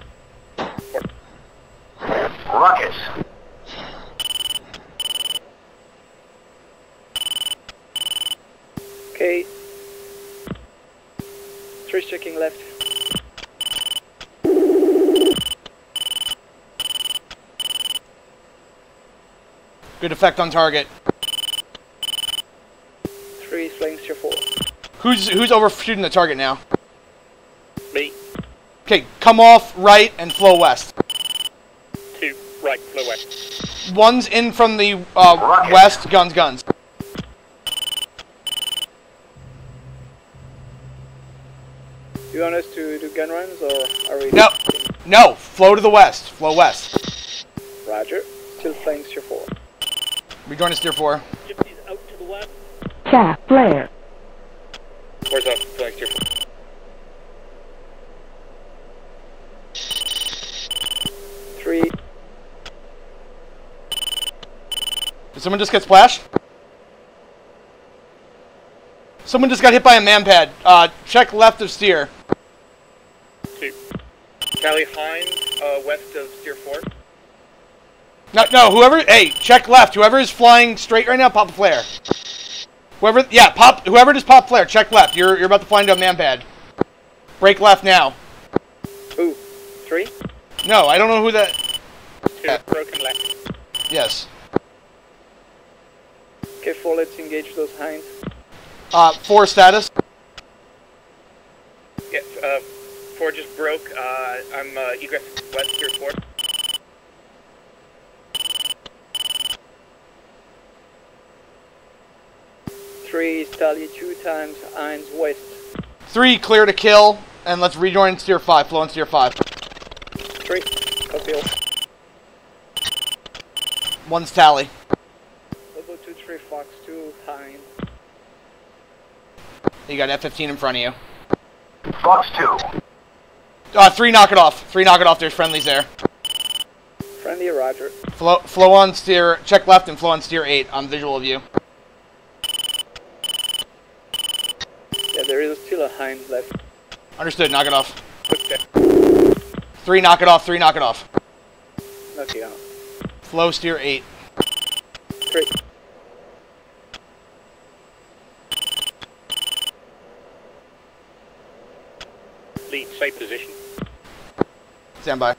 Rockets. Okay. 3's checking left. Good effect on target. 3 is flying steer 4. Who's overshooting the target now? Me. Okay, come off right and flow west. 2, right, flow west. 1's in from the west, guns. You want us to do gun runs or are we... No, flow to the west, flow west. Roger, still flying steer 4. Rejoin us steer 4. Gypsy's out to the west. Chaff flare. Where's up? Flying steer 4. Did someone just get splashed? Someone just got hit by a man-pad. Check left of steer. 2. Charlie Hines, west of steer 4. No, whoever, hey, check left. Whoever is flying straight right now, pop a flare. Whoever just pop flare, check left. You're about to fly into a man-pad. Break left now. Ooh, 3? No, I don't know who that... 2, broken left. Yes. Okay, 4, let's engage those Hines. 4 status. Yes, 4 just broke. I'm egress west steer 4. Three, Tally 2 times, Hines west. 3, clear to kill, and let's rejoin steer 5, flow on steer 5. 3, copy all. 1's tally. Lobo 2, 3, Fox 2, Hines. You got F-15 in front of you. Fox 2. 3, knock it off. 3, knock it off, there's friendlies there. Friendly, roger. Flow on steer, check left and flow on steer 8 on visual of you. Yeah, there is still a Hines left. Understood, knock it off. 3, knock it off, 3, knock it off. Knock it off. Flow steer 8. 3. Lead, safe position. Stand by.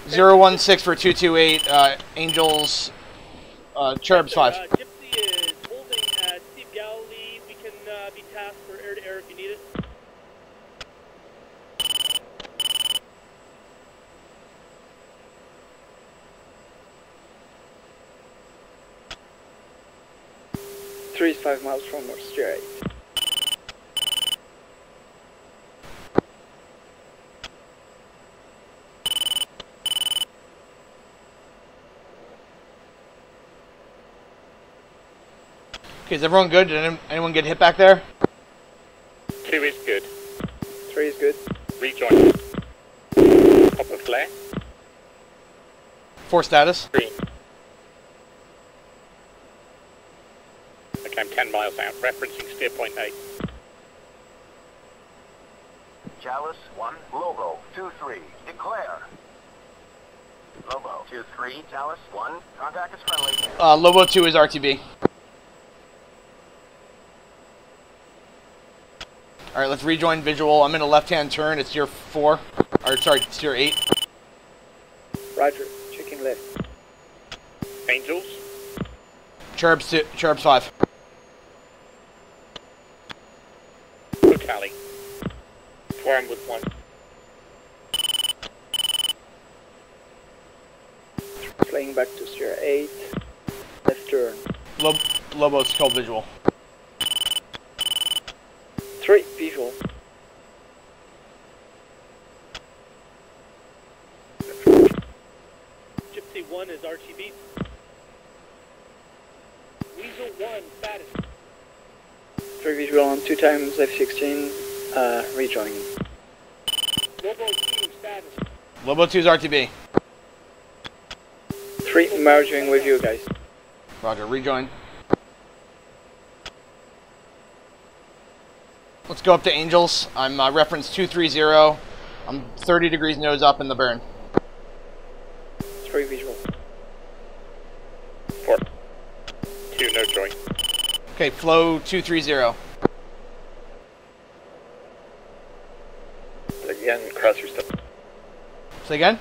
016 for 228, Angels, Cherubs 5. Gypsy is holding at Steve Galilee. We can be tasked for air-to-air if you need it. Three is 5 miles from our steer 8. Okay, is everyone good? Did anyone get hit back there? 2 is good. 3 is good. Rejoin. Top of flare. 4 status. Green. Okay, I'm 10 miles out. Referencing steer point 8. Chalice 1, Lobo 2-3, declare. Lobo 2-3, Chalice 1, contact is friendly. Lobo 2 is RTB. Alright, let's rejoin visual. I'm in a left-hand turn. It's tier 4. Or, sorry, it's tier 8. Roger, checking left. Angels. Cherubs 5. Tally. Swarm with 1. Flying back to tier 8. Left turn. Lobo's called visual. 3, visual. Gypsy 1 is RTB. Weasel 1, status. 3 visual on 2 times F16, rejoining. Lobo 2, status. Lobo 2 is RTB. 3, merging with you guys. Roger, rejoin. Let's go up to Angels. I'm reference 230. I'm 30 degrees nose up in the burn. 3 visual. 4. 2, no join. Okay, flow 230. Again, cross your step. Say again?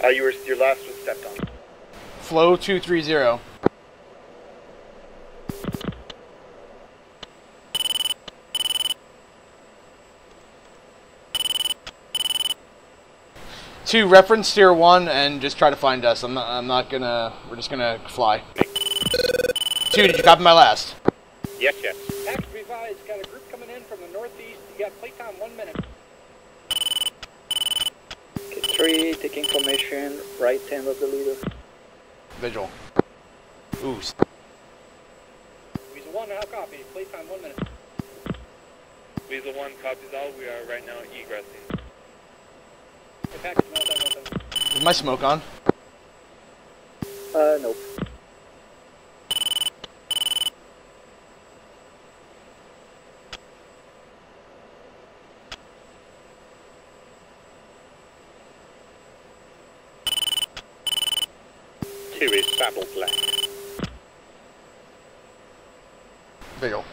Your last was stepped on. Flow 230. Two, reference tier 1 and just try to find us. I'm not gonna. We're just gonna fly. 2, did you copy my last? Yes, yes. Act revised, got a group coming in from the northeast. You got playtime 1 minute. Okay, 3, taking formation, right hand of the leader. Visual. Ooh. Weasel 1, how copy? Playtime 1 minute. Weasel 1 copies all. We are right now egressing. The package meltdown. Is my smoke on? Nope. Two is saddled left. Visual.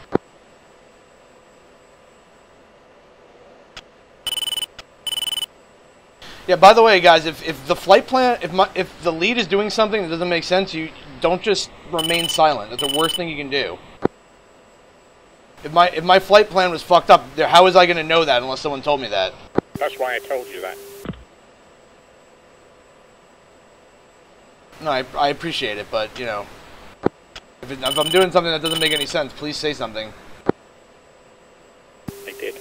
Yeah, by the way, guys, if the flight plan, if the lead is doing something that doesn't make sense, you don't just remain silent. That's the worst thing you can do. If my flight plan was fucked up, how was I going to know that unless someone told me that? That's why I told you that. No, I appreciate it, but, you know, if I'm doing something that doesn't make any sense, please say something. I did.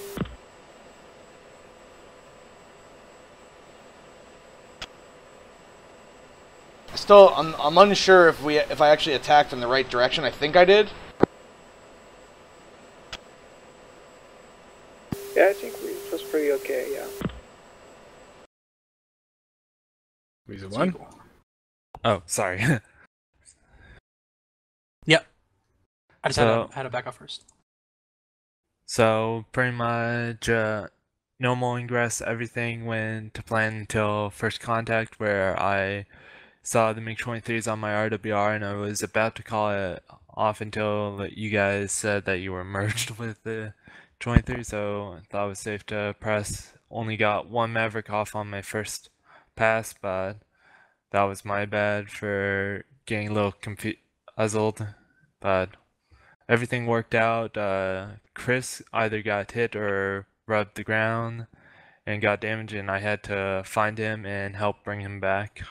Still, I'm unsure if I actually attacked in the right direction. I think I did. Yeah, I think it was pretty okay, yeah. Weasel 1? Oh, sorry. Yep. I just had to back up first. So, pretty much, normal ingress, everything went to plan until first contact, where I saw the MiG-23s on my RWR, and I was about to call it off until you guys said that you were merged with the 23, so I thought it was safe to press. Only got one Maverick off on my first pass, but that was my bad for getting a little puzzled, but everything worked out. Chris either got hit or rubbed the ground and got damaged, and I had to find him and help bring him back.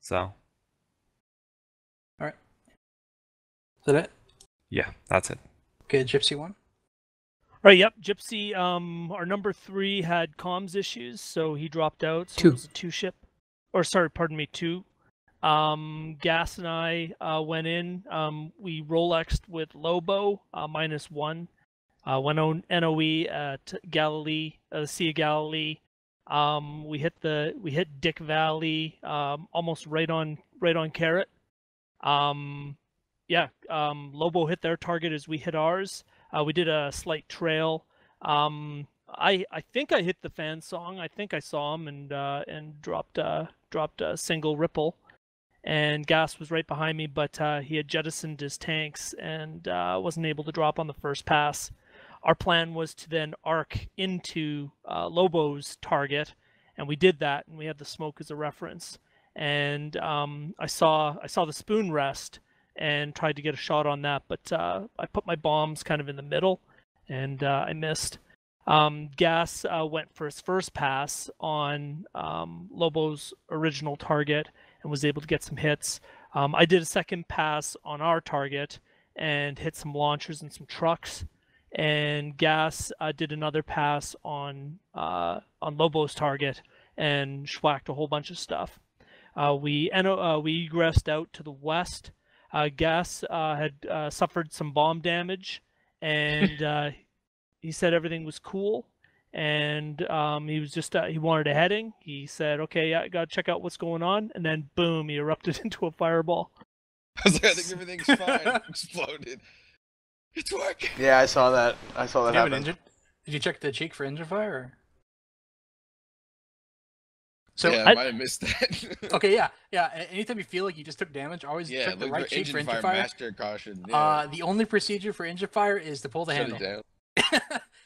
So. Alright. Is that it? Yeah, that's it. Okay, Gypsy 1. Right, yep. Gypsy, our number 3 had comms issues, so he dropped out. So 2. It was a 2 ship. Or, sorry, pardon me, 2. Gas and I went in. We Rolexed with Lobo, -1. Went on NOE at Galilee, the Sea of Galilee. We hit Dick Valley, almost right on Carrot. Lobo hit their target as we hit ours. We did a slight trail. I think I hit the fan song. I think I saw him and dropped a single ripple. And Gas was right behind me, but he had jettisoned his tanks and wasn't able to drop on the first pass. Our plan was to then arc into Lobo's target, and we did that, and we had the smoke as a reference. And I saw the spoon rest and tried to get a shot on that, but I put my bombs kind of in the middle, and I missed. Gas went for his first pass on Lobo's original target and was able to get some hits. I did a second pass on our target and hit some launchers and some trucks. And Gas did another pass on Lobo's target and schwacked a whole bunch of stuff. We egressed out to the west. Gas had suffered some bomb damage, and he said everything was cool. And he was just he wanted a heading. He said, "Okay, I gotta check out what's going on." And then boom, he erupted into a fireball. I was like, I think everything's fine. Exploded. It's working. Yeah, I saw that. I saw that happen. Did you check the cheek for engine fire? Or? So yeah, I might have missed that. Okay, yeah. Anytime you feel like you just took damage, always check the right cheek for engine fire. Master caution. Yeah. The only procedure for engine fire is to pull the handle.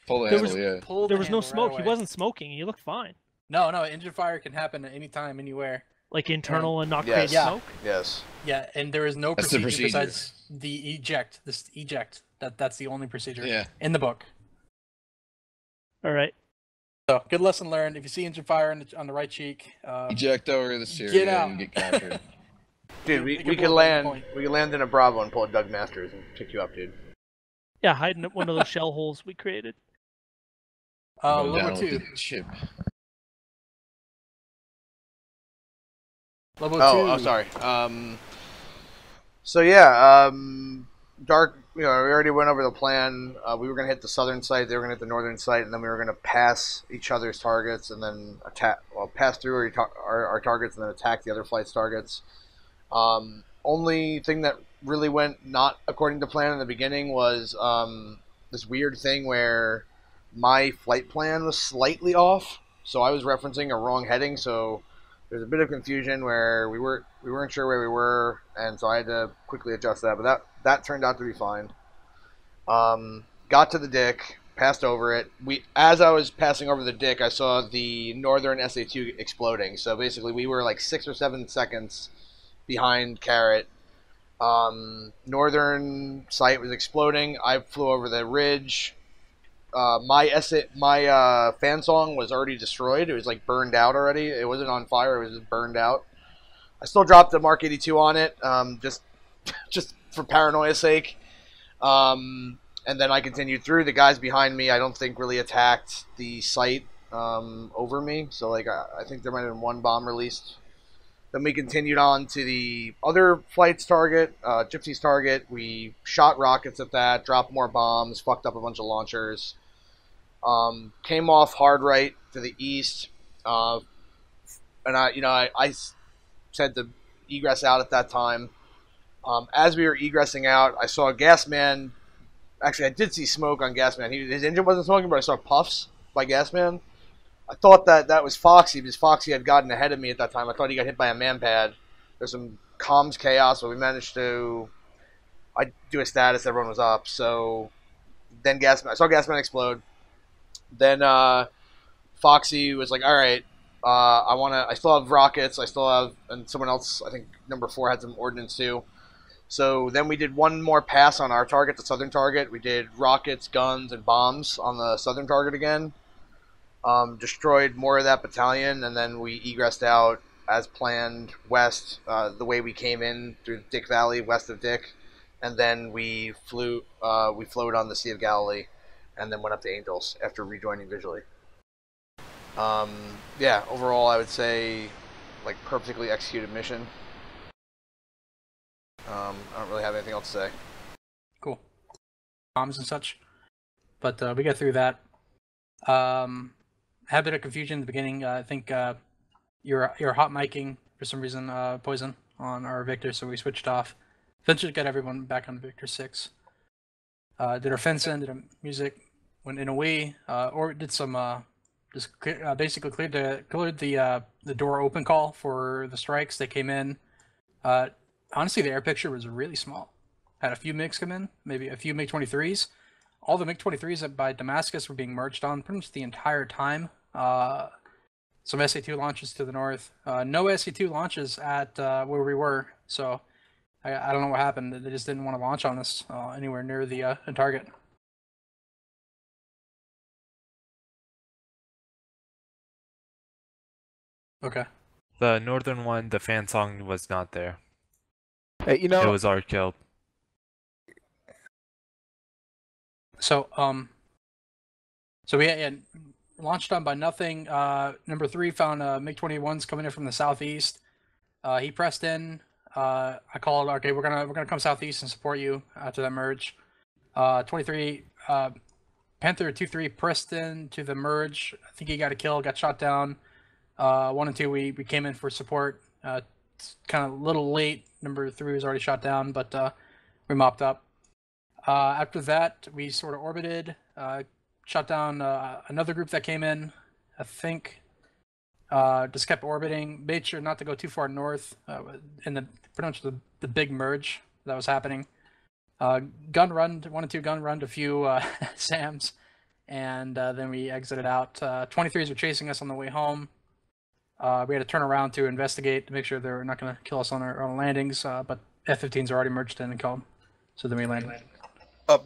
Pull the handle. There was no smoke. He wasn't smoking. He looked fine. No, engine fire can happen at any time, anywhere. Like internal and not create smoke. Yes. Yeah, and there is no procedure besides the eject. This eject. That's the only procedure in the book. All right. So good lesson learned. If you see engine fire on the right cheek, eject over the steering and get captured. Dude, we could land. We could land in a Bravo and pull a Doug Masters and pick you up, dude. Yeah, hide in one of those shell holes we created. Lobo 2. Lobo 2. Oh, sorry. So yeah, Dark. We already went over the plan. We were gonna hit the southern site. They were gonna hit the northern site, and then we were gonna pass each other's targets and then pass through our targets and then attack the other flight's targets. Only thing that really went not according to plan in the beginning was this weird thing where my flight plan was slightly off. So I was referencing a wrong heading. So there's a bit of confusion where we weren't sure where we were, and so I had to quickly adjust that. But that turned out to be fine. Got to the Dick, passed over it. As I was passing over the Dick, I saw the northern SA-2 exploding. So basically, we were like 6 or 7 seconds behind Carrot. Northern site was exploding. I flew over the ridge. My fan song was already destroyed. It was like burned out already. It wasn't on fire. It was just burned out. I still dropped the Mark 82 on it, just for paranoia's sake. And then I continued through. The guys behind me, I don't think really attacked the site over me. So like I think there might have been one bomb released. Then we continued on to the other flight's target, Gypsy's target. We shot rockets at that, dropped more bombs, fucked up a bunch of launchers. Came off hard right to the east, and I said to egress out at that time. As we were egressing out, I saw Gasman. Actually, I did see smoke on Gasman. His engine wasn't smoking, but I saw puffs by Gasman. I thought that was Foxy, because Foxy had gotten ahead of me at that time. I thought he got hit by a man-pad. There's some comms chaos, but we managed to... I do a status, everyone was up. So then I saw Gasman explode. Then Foxy was like, all right, I still have rockets. I still have... And someone else, I think number 4, had some ordnance too. So then we did one more pass on our target, the southern target. We did rockets, guns, and bombs on the southern target again. Destroyed more of that battalion, and then we egressed out as planned west, the way we came in through Dick Valley, west of Dick, and then we floated on the Sea of Galilee, and then went up to Angels after rejoining visually. Yeah, overall I would say like perfectly executed mission. I don't really have anything else to say. Cool. Bombs and such. but we got through that. Had a bit of confusion in the beginning. I think you're hot miking for some reason, Poison, on our Victor, so we switched off. Eventually got everyone back on Victor 6. Did our fence in, did our music, went in a way, or did some basically cleared the door open call for the strikes. They came in. Honestly, the air picture was really small. Had a few MiGs come in, maybe a few MiG-23s. All the MiG-23s by Damascus were being merged on pretty much the entire time. Some SA-2 launches to the north. No SA-2 launches at where we were, so I don't know what happened. They just didn't want to launch on us anywhere near the target. Okay. The northern one, the fan song was not there. Hey, you know, it was our kill. So so we had launched on by nothing. Number 3 found MiG-21s coming in from the southeast. He pressed in. I called, okay, we're gonna come southeast and support you after that merge. 23 Panther 2-3 pressed in to the merge. I think he got a kill, got shot down. 1 and 2 we came in for support. Kind of a little late. Number 3 was already shot down, but we mopped up. After that, we sort of orbited, shot down another group that came in. I think just kept orbiting, made sure not to go too far north in pretty much the big merge that was happening. Gun run, 1 and 2 gun run a few SAMs, and then we exited out. 23s were chasing us on the way home. We had to turn around to investigate to make sure they're not going to kill us on our landings, but F-15s are already merged in and killed them. So then we landed.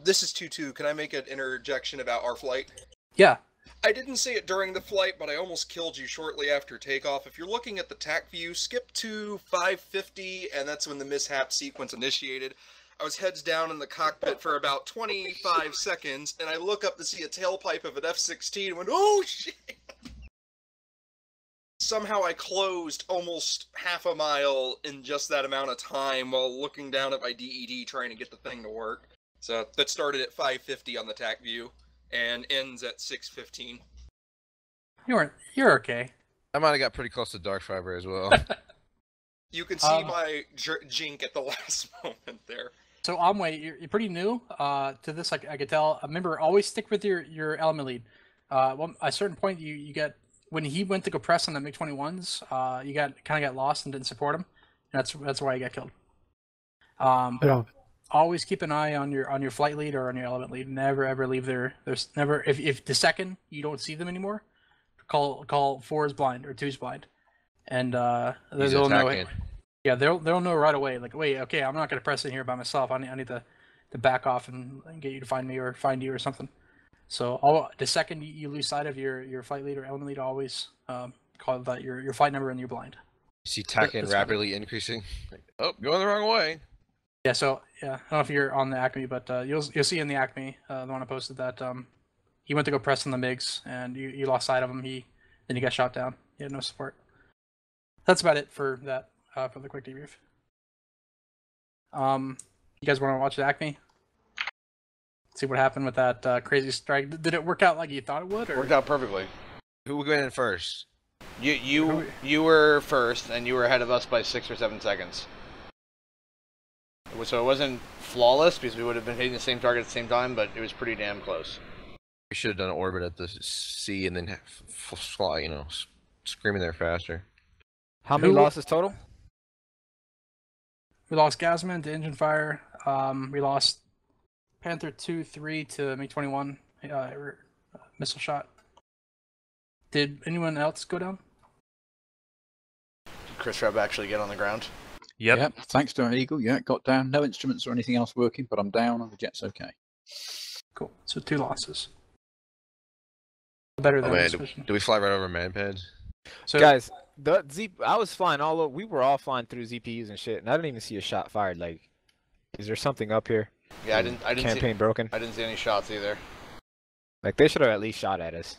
This is 2-2. Can I make an interjection about our flight? Yeah. I didn't say it during the flight, but I almost killed you shortly after takeoff. If you're looking at the TAC view, skip to 550, and that's when the mishap sequence initiated. I was heads down in the cockpit for about 25 seconds, and I look up to see a tailpipe of an F-16 and went, oh shit! Somehow I closed almost half a mile in just that amount of time while looking down at my DED trying to get the thing to work. So that started at 550 on the TAC view and ends at 6:15. You're okay. I might have got pretty close to dark fiber as well. You can see my jink at the last moment there. So Amway, you're pretty new to this. I could tell. Remember, always stick with your element lead. At a certain point, you get when he went to go press on the MiG-21s, you kind of got lost and didn't support him. That's why he got killed. Yeah. Always keep an eye on your flight lead or on your element lead. Never ever leave there's never if the second you don't see them anymore, call 4's blind or 2's blind, and they'll know. Yeah, they'll know right away. Like, wait, okay, I'm not gonna press in here by myself. I need to back off and get you to find me or find you or something. So the second you lose sight of your flight lead or element lead, always call that your flight number and you're blind. You see TAC rapidly increasing. Oh, going the wrong way. Yeah, so I don't know if you're on the Acme, but you'll see in the Acme, the one I posted, that he went to go press on the MiGs and you lost sight of him. Then he got shot down. He had no support. That's about it for that for the quick debrief. You guys want to watch the Acme? See what happened with that crazy strike. Did it work out like you thought it would? Or? Worked out perfectly. Who went in first? You were first, and you were ahead of us by 6 or 7 seconds. So it wasn't flawless because we would have been hitting the same target at the same time, but it was pretty damn close. We should have done an orbit at the sea and then fly, screaming there faster. How many losses total? We lost Gasman to engine fire. We lost Panther 2-3 to MiG-21 missile shot. Did anyone else go down? Did Chris Reb actually get on the ground? Yep. Thanks to our Eagle, got down. No instruments or anything else working, but I'm down and the jet's okay. Cool. So 2 losses. Better than do we fly right over manpads? So guys, I was flying all over. We were all flying through ZPUs and shit, and I didn't even see a shot fired. Like, is there something up here? Yeah, I didn't Campaign see, broken. I didn't see any shots either. Like, they should have at least shot at us.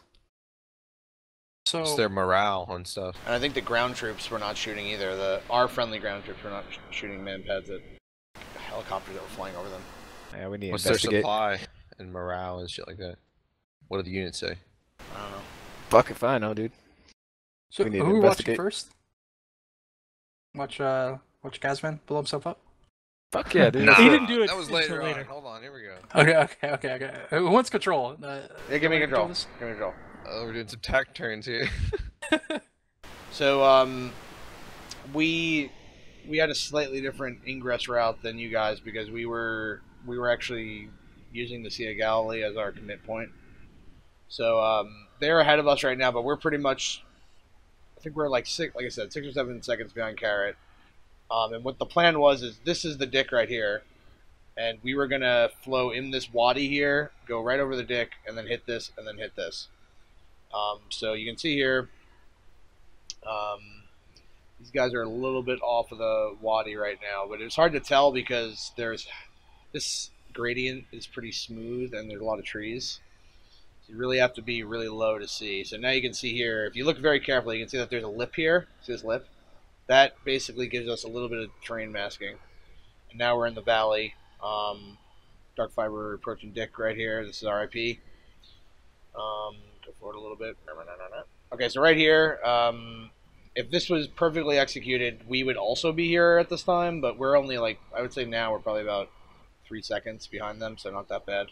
So it's their morale and stuff. And I think the ground troops were not shooting either. Our friendly ground troops were not shooting manpads at helicopters that were flying over them. Yeah, we need to What's investigate. their supply and morale and shit like that? What do the units say? I don't know. Fuck if I know, dude. So We need who to are we watching investigate. first? Watch Gazman blow himself up? Fuck yeah, dude. Nah, He didn't do it that was until later, later. on. Hold on, here we go. Okay. Who wants control? Yeah, give me control. this? Give me control. Oh, we're doing some tack turns here. So, we had a slightly different ingress route than you guys because we were actually using the Sea of Galilee as our commit point. So, they're ahead of us right now, but we're pretty much, I think we're like 6 or 7 seconds behind Carrot. And what the plan was is this is the dick right here, and we were gonna flow in this wadi here, go right over the dick, and then hit this, and then hit this. So you can see here, these guys are a little bit off of the wadi right now, but it's hard to tell because there's this gradient is pretty smooth and there's a lot of trees. So you really have to be really low to see. So now you can see here, if you look very carefully, you can see that there's a lip here. See this lip? That basically gives us a little bit of terrain masking. And now we're in the valley. Dark fiber approaching Dick right here. This is RIP. Go forward a little bit. Okay, so right here, if this was perfectly executed, we would also be here at this time, but we're only like, I would say now we're probably about 3 seconds behind them, so not that bad.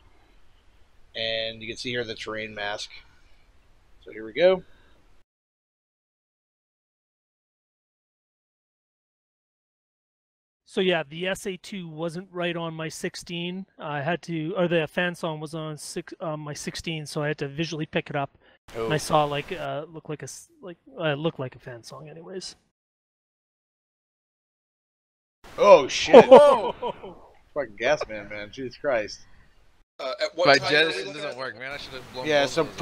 And you can see here the terrain mask. So here we go. So yeah, the SA2 wasn't right on my 16. I had to, or the fan song was on my 16, so I had to visually pick it up. Oh. And I saw like looked like a fan song, anyways. Oh shit! Whoa! Fucking gas man, Jesus Christ! At what My time jettison doesn't work, man. I should have blown. Yeah, both so of those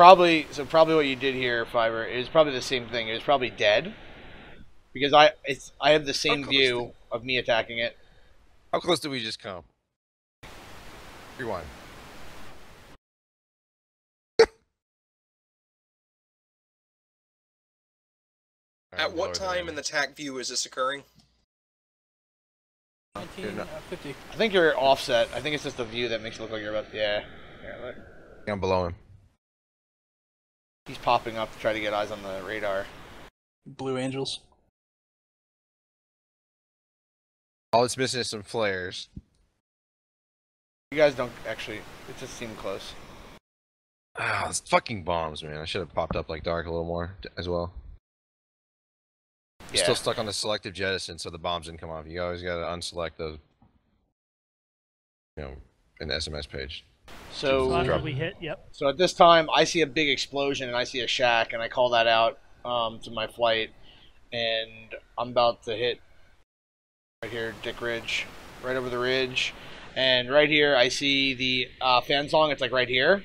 probably what you did here, Fiverr, is probably the same thing. It was probably dead. Because I have the same view of me attacking it. How close did we just come? Rewind. At what time in the TAC view is this occurring? 1950. I think you're offset. I think it's just the view that makes it look like you're about. Yeah. Look. I'm below him. He's popping up to try to get eyes on the radar. Blue Angels. All it's missing is some flares. You guys don't actually. It just seemed close. Ah, it's fucking bombs, man. I should have popped up like dark a little more as well. Yeah. Still stuck on the selective jettison, so the bombs didn't come off. You always gotta unselect those, you know, in the SMS page. So after we hit, yep. So at this time, I see a big explosion and I see a shack, and I call that out to my flight, and I'm about to hit right here, Dick Ridge, right over the ridge, and right here I see the fan song. It's like right here,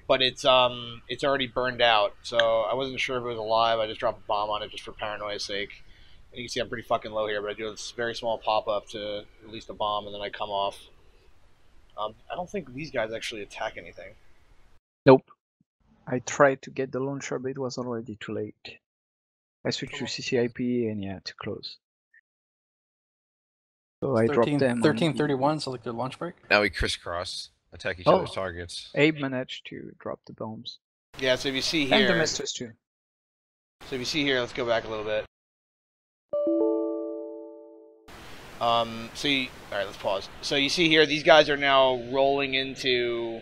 but it's already burned out, so I wasn't sure if it was alive. I just dropped a bomb on it just for paranoia's sake. And you can see I'm pretty fucking low here, but I do this very small pop-up to release the bomb, and then I come off. I don't think these guys actually attack anything. Nope. I tried to get the launcher, but it was already too late. I switched to CCIP and yeah, too close. So I dropped them. 1331, so like their launch break. Now we crisscross, attack each other's targets. Abe managed to drop the bombs. Yeah, so if you see And here... the misters too. So if you see here, let's go back a little bit. Alright, let's pause. So you see here, these guys are now rolling into...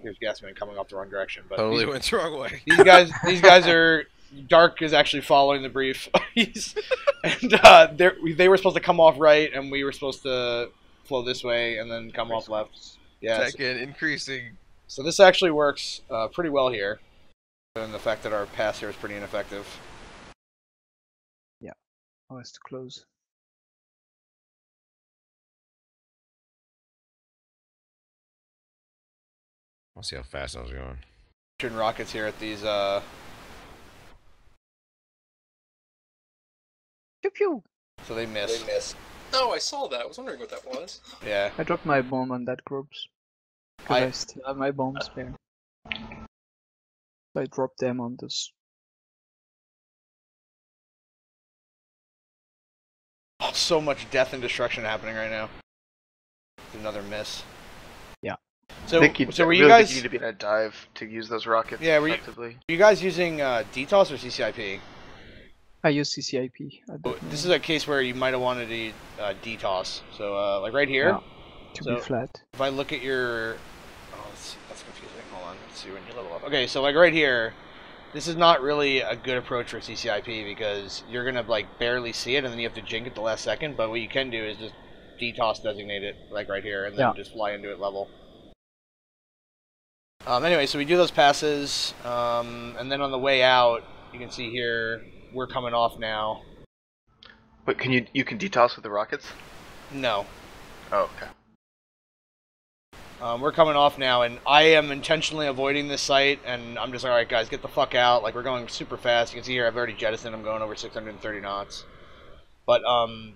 Here's Gasman coming off the wrong direction, but Totally went the wrong way. These guys are... Dark is actually following the brief. And they were supposed to come off right, and we were supposed to flow this way, and then come off left. Yeah. Second, increasing. So this actually works pretty well here. And the fact that our pass here is pretty ineffective. Yeah. Oh, it's too close. I'll see how fast I was going. Shooting rockets here at these Pew pew. So they miss. Oh, I saw that. I was wondering what that was. Yeah. I dropped my bomb on that groups. Because I still have my bomb spare. So I dropped them on this. Oh, so much death and destruction happening right now. Another miss. Yeah. So, I think so were really you guys? think you need to be in a dive to use those rockets Yeah, were effectively. you guys using DTOS or CCIP? I use CCIP. This is a case where you might have wanted to DTOS. So, like right here. Yeah, to be flat. If I look at your, that's confusing. Hold on, let's see when you level up. Okay, so like right here, this is not really a good approach for CCIP because you're gonna like barely see it, and then you have to jink it the last second. But what you can do is just DTOS designate it like right here, and then just fly into it level. Anyway, so we do those passes, and then on the way out, you can see here we're coming off now. Wait, can you can DTOS with the rockets? No. Oh, okay. We're coming off now, and I am intentionally avoiding this site, and I'm just like, alright guys, get the fuck out. Like, we're going super fast. You can see here I've already jettisoned. I'm going over 630 knots. But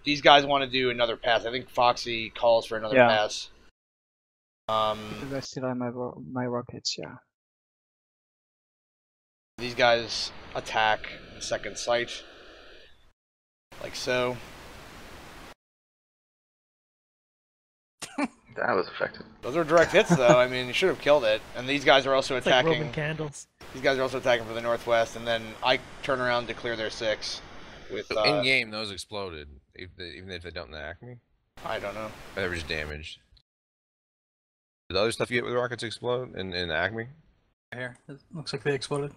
these guys want to do another pass. I think Foxy calls for another pass. Because I still have my rockets, yeah. These guys attack the second site. Like so. That was effective. Those are direct hits, though. I mean, you should have killed it. And these guys are also It's attacking. like Roman candles. These guys are also attacking from the northwest, and then I turn around to clear their 6. With So in game, those exploded, even if they don't attack me. I don't know. They were just damaged. Did the other stuff you get with rockets explode in Acme? Here, it looks like they exploded.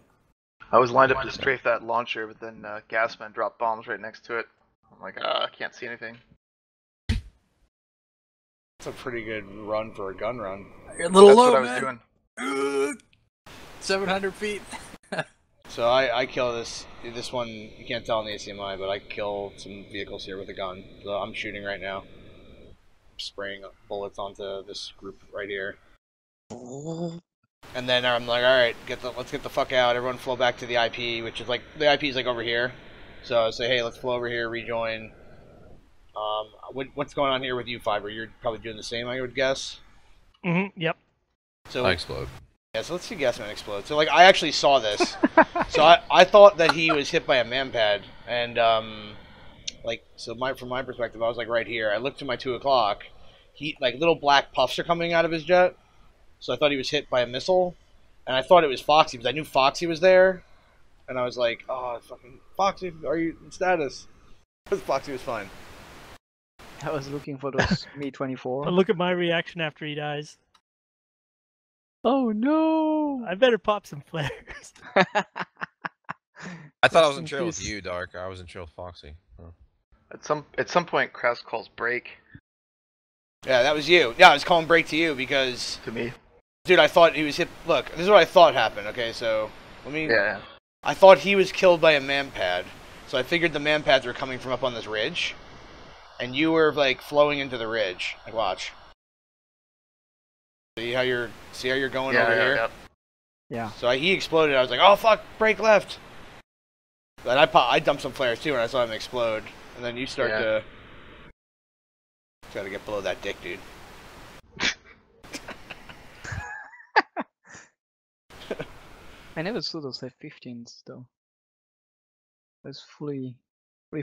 I was lined up to strafe that launcher, but then Gasman dropped bombs right next to it. I'm like, I can't see anything. That's a pretty good run for a gun run. You're a little That's low, what I was man. doing. 700 feet. So I kill this one. You can't tell on the ACMI, but I kill some vehicles here with a gun. So I'm shooting right now. I'm spraying bullets onto this group right here. And then I'm like, all right, let's get the fuck out. Everyone flow back to the IP, which is like the IP is like over here. So I say, hey, let's flow over here, rejoin. What's going on here with you, Fiber? You're probably doing the same, I would guess. Yep. So I explode. Yeah, so let's see Gasman explode. So like I actually saw this. So I thought that he was hit by a manpad, and like so from my perspective, I was like right here. I looked to my 2 o'clock. Like little black puffs are coming out of his jet. So I thought he was hit by a missile, and I thought it was Foxy because I knew Foxy was there, and I was like, oh fucking Foxy, are you in status? Because Foxy was fine. I was looking for those Me-24. But look at my reaction after he dies. Oh no! I better pop some flares. I thought I was in trail with you, Dark. I was in trail with Foxy. Oh. At some point, Krause calls break. Yeah, that was you. Yeah, I was calling break to you because... To me? Dude, I thought he was hit... Look, this is what I thought happened, okay? So, let me... Yeah. I thought he was killed by a manpad. So I figured the manpads were coming from up on this ridge. And you were, like, flowing into the ridge. Like, watch. See how you're going over here? Yeah. So he exploded. I was like, oh, fuck, break left. Then I dumped some flares, too, and I saw him explode. And then you start to... Gotta get below that dick, dude. I never saw those F-15s though. I was fully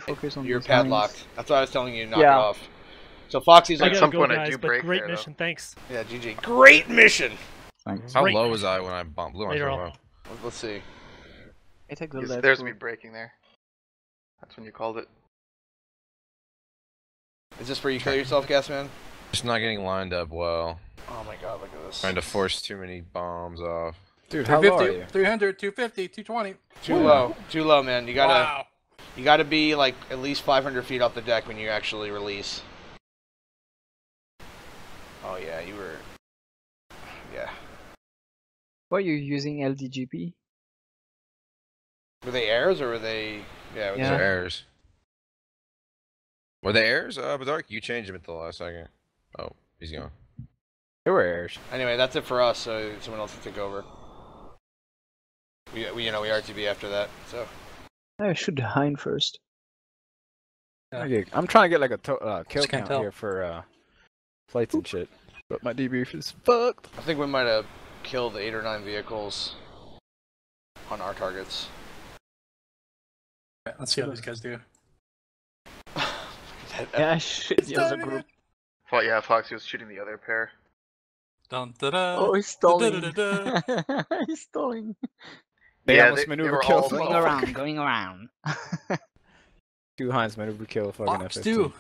focused on. You're these padlocked. mines. That's why I was telling you to knock it off. So Foxy's like, At some point I do break. Great mission, thanks. Yeah, GG. Great mission. Thanks. How low was I when I blew myself up? Let's see. I take the left. There's me breaking there. That's when you called it. Is this where you kill yourself, Gasman? Just not getting lined up well. Oh my god, look at this. Trying to force too many bombs off. Dude, how low are you? 300, 250, 220. Too low, man. You gotta be like at least 500 feet off the deck when you actually release. Oh yeah, you were. Yeah. Were you using LDGP? Were they airs or were they? Yeah, Those are airs. Were they airs? But Dark, you changed them at the last second. Oh, he's gone. They were airs. Anyway, that's it for us. So someone else can take over. We RTB after that. So. I should hind first. Okay, I'm trying to get like a kill can't count tell. here for flights and shit. But my debrief is fucked. I think we might have killed 8 or 9 vehicles on our targets. Right, let's see how these guys do. Yeah, shit, the other group. Well, yeah, Foxy was shooting the other pair. Dun, da, da, Oh, he's stalling. da, da, da, da. He's stalling. They Yeah, almost they maneuver were kill all the going motherfucker. Going around. Two Heinz maneuver kill fucking Fox FS2. too.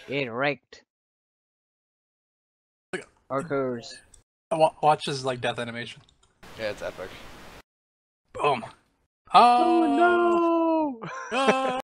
Get wrecked. Markers. Watch his like death animation. Yeah, it's epic. Boom. Oh no! Oh!